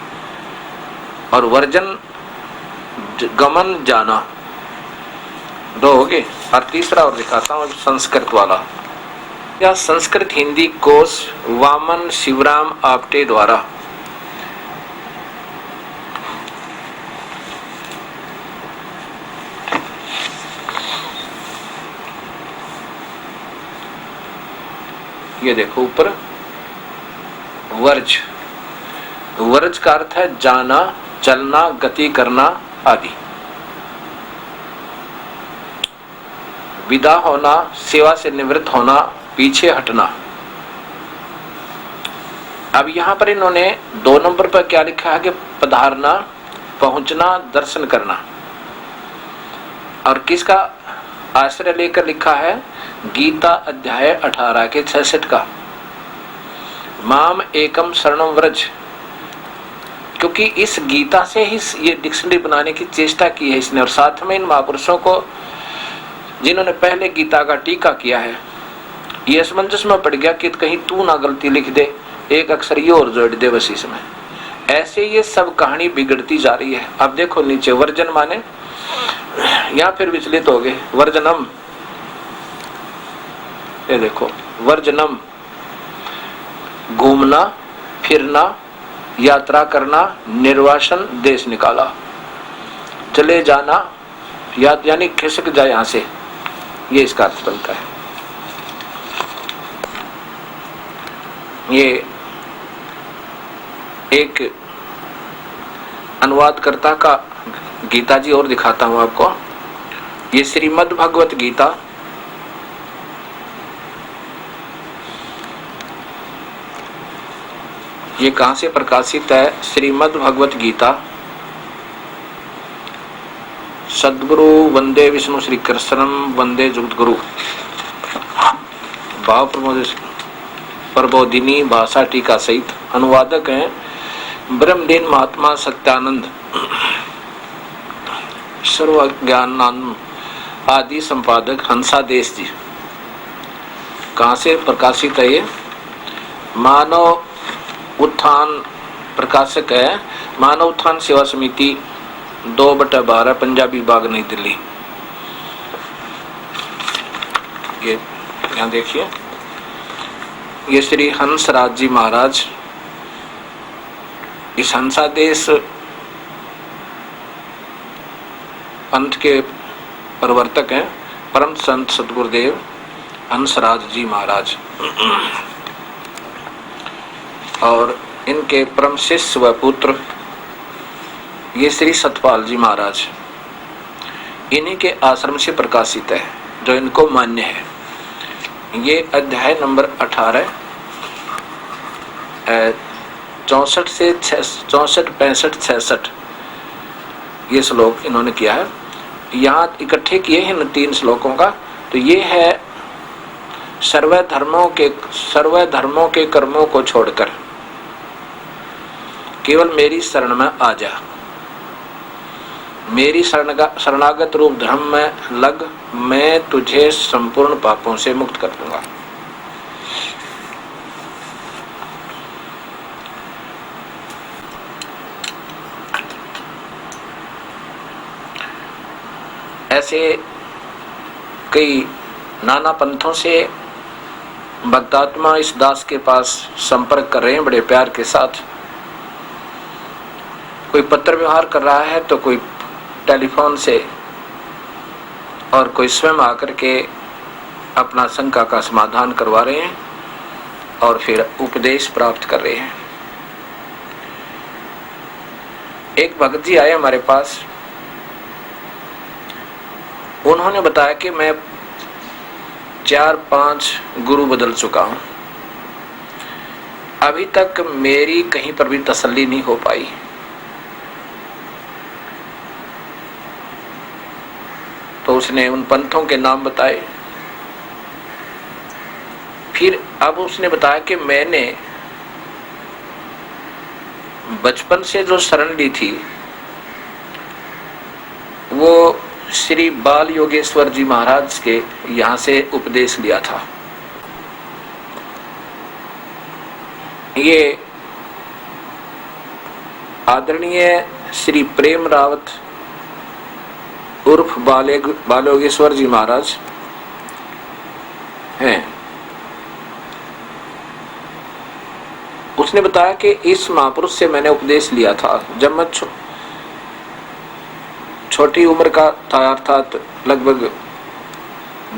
और वर्जन गमन जाना, दो हो गए। और तीसरा और दिखाता हूं संस्कृत वाला। यह संस्कृत हिंदी कोश वामन शिवराम आपटे द्वारा ये देखो ऊपर वर्ज, वर्ज का अर्थ है जाना, चलना, गति करना आदि। विदा होना, सेवा से निवृत्त होना, पीछे हटना। अब यहां पर इन्होंने 2 नंबर पर क्या लिखा है कि पधारना, पहुंचना, दर्शन करना। और किसका आश्रय लेकर लिखा है? गीता अध्याय 18 के 66 का, माम एकम शरणम व्रज। क्योंकि इस गीता से ही ये डिक्शनरी बनाने की चेष्टा की है इसने। और साथ में इन महापुरुषों को जिन्होंने पहले गीता का टीका किया है, ये असमंजस में पड़ गया कि कहीं तू ना गलती लिख दे, एक अक्षर ये और जोड़ दे बस इसमें। ऐसे ये सब कहानी बिगड़ती जा रही है। अब देखो नीचे वर्जन माने, यहां फिर विचलित हो गए। वर्जनम, ये देखो वर्जनम, घूमना, फिरना, यात्रा करना, निर्वासन, देश निकाला, चले जाना, यानी खिसक जाए यहां से, ये इसका अर्थ बनता है। ये एक अनुवादकर्ता का गीता जी और दिखाता हूं आपको। ये श्रीमद् भगवत गीता, ये कहां से प्रकाशित है? श्रीमद् भगवत गीता, सद्गुरु वंदे विष्णु श्री कृष्णम वंदे जगद्गुरु, भाव प्रबोधिनी भाषा टीका सहित। अनुवादक हैं ब्रह्मलीन महात्मा सत्यानंद, सर्वज्ञानानंद आदि संपादक हंसादेश जी। कहां से प्रकाशित है ये? मानव उत्थान, प्रकाशक है मानव उत्थान सेवा समिति, 2/12, पंजाबी बाग, नई दिल्ली। ये यहाँ देखिए, ये श्री हंसराज जी महाराज इस हंसादेश पंथ के प्रवर्तक हैं, परम संत सतगुरुदेव हंसराज जी महाराज। और इनके परम शिष्य व पुत्र ये श्री सतपाल जी महाराज, इन्हीं के आश्रम से प्रकाशित है, जो इनको मान्य है। ये अध्याय नंबर 18, 64 से 64, 65, 66 ये श्लोक इन्होंने किया है। यहाँ इकट्ठे किए हैं इन 3 श्लोकों का। तो ये है सर्व धर्मों के कर्मों को छोड़कर केवल मेरी शरण में आ जा, मेरी शरणागत रूप धर्म में लग, मैं तुझे संपूर्ण पापों से मुक्त कर दूंगा। ऐसे कई नाना पंथों से भक्तात्मा इस दास के पास संपर्क कर रहे हैं बड़े प्यार के साथ। कोई पत्र व्यवहार कर रहा है तो कोई टेलीफोन से, और कोई स्वयं आकर के अपना शंका का समाधान करवा रहे हैं और फिर उपदेश प्राप्त कर रहे हैं। एक भगत जी आए हमारे पास, उन्होंने बताया कि मैं 4-5 गुरु बदल चुका हूं, अभी तक मेरी कहीं पर भी तसल्ली नहीं हो पाई। तो उसने उन पंथों के नाम बताए। फिर अब उसने बताया कि मैंने बचपन से जो शरण ली थी वो श्री बाल योगेश्वर जी महाराज के यहाँ से उपदेश लिया था। ये आदरणीय श्री प्रेम रावत उर्फ बाल योगेश्वर जी महाराज हैं। उसने बताया कि इस महापुरुष से मैंने उपदेश लिया था जब मैं छोटी उम्र का था, अर्थात लगभग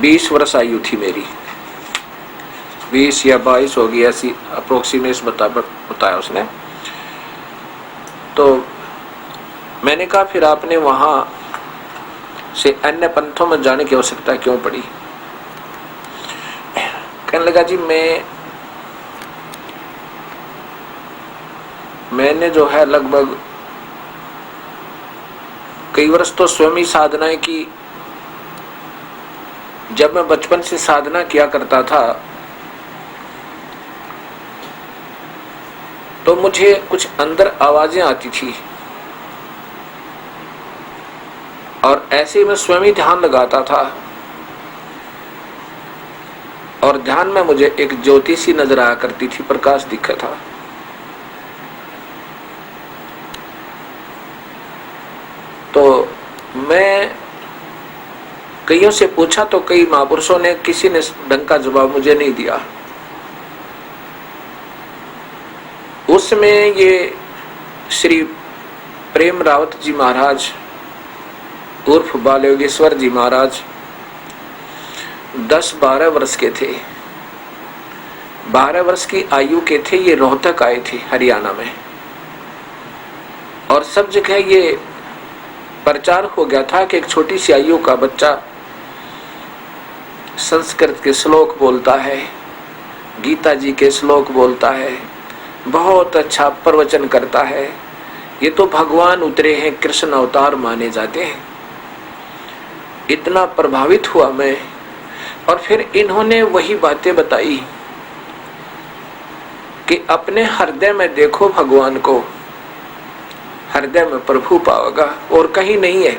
20 वर्ष आयु थी मेरी, 20 या 22 होगी, ऐसी अप्रोक्सीमेट बताया उसने। तो मैंने कहा फिर आपने वहां से अन्य पंथों में जाने की आवश्यकता क्यों पड़ी? कहने लगा जी मैंने जो है लगभग कई वर्ष तो स्वयं ही साधनाएं की। जब मैं बचपन से साधना किया करता था तो मुझे कुछ अंदर आवाजें आती थी और ऐसे ही मैं स्वयं ही ध्यान लगाता था और ध्यान में मुझे एक ज्योति सी नजर आया करती थी, प्रकाश दिखा था। तो मैं कईयों से पूछा तो कई महापुरुषों ने, किसी ने ढंग का जवाब मुझे नहीं दिया। उसमें ये श्री प्रेम रावत जी महाराज उर्फ बाल योगेश्वर जी महाराज 10-12 वर्ष के थे, 12 वर्ष की आयु के थे। ये रोहतक आए थे हरियाणा में, और सब जगह ये प्रचार हो गया था कि एक छोटी सी आयु का बच्चा संस्कृत के श्लोक बोलता है, गीता जी के श्लोक बोलता है, बहुत अच्छा प्रवचन करता है, ये तो भगवान उतरे हैं, कृष्ण अवतार माने जाते हैं। इतना प्रभावित हुआ मैं। और फिर इन्होंने वही बातें बताई कि अपने हृदय में देखो भगवान को, हृदय में प्रभु पाओगा और कहीं नहीं है।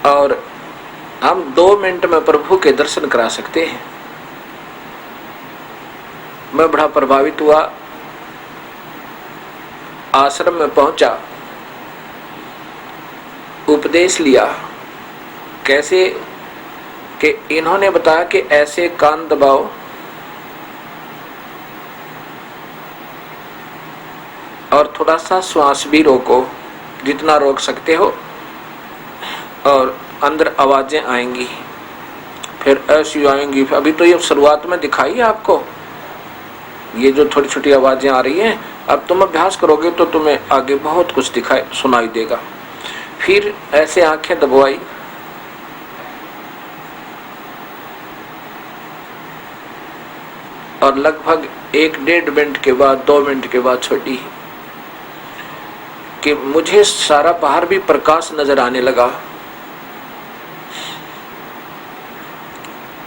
और हम 2 मिनट में प्रभु के दर्शन करा सकते हैं। मैं बड़ा प्रभावित हुआ, आश्रम में पहुंचा, उपदेश लिया। कैसे कि इन्होंने बताया कि ऐसे कान दबाओ और थोड़ा सा श्वास भी रोको, जितना रोक सकते हो, और अंदर आवाजें आएंगी, फिर ऐसी आएंगी। अभी तो ये शुरुआत में दिखाई है आपको, ये जो छोटी छोटी आवाजें आ रही हैं, अब तुम अभ्यास करोगे तो तुम्हें आगे बहुत कुछ दिखाई सुनाई देगा। फिर ऐसे आंखें दबवाई, और लगभग 1-1.5 मिनट के बाद, 2 मिनट के बाद छोड़ी कि मुझे सारा बाहर भी प्रकाश नजर आने लगा।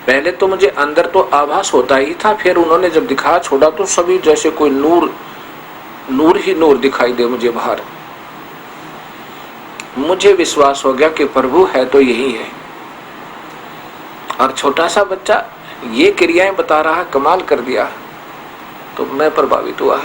पहले तो मुझे अंदर तो आभास होता ही था, फिर उन्होंने जब दिखा छोड़ा तो सभी जैसे कोई नूर ही नूर दिखाई दे मुझे बाहर। मुझे विश्वास हो गया कि प्रभु है तो यही है। और छोटा सा बच्चा ये क्रियाएं बता रहा, कमाल कर दिया। तो मैं प्रभावित हुआ।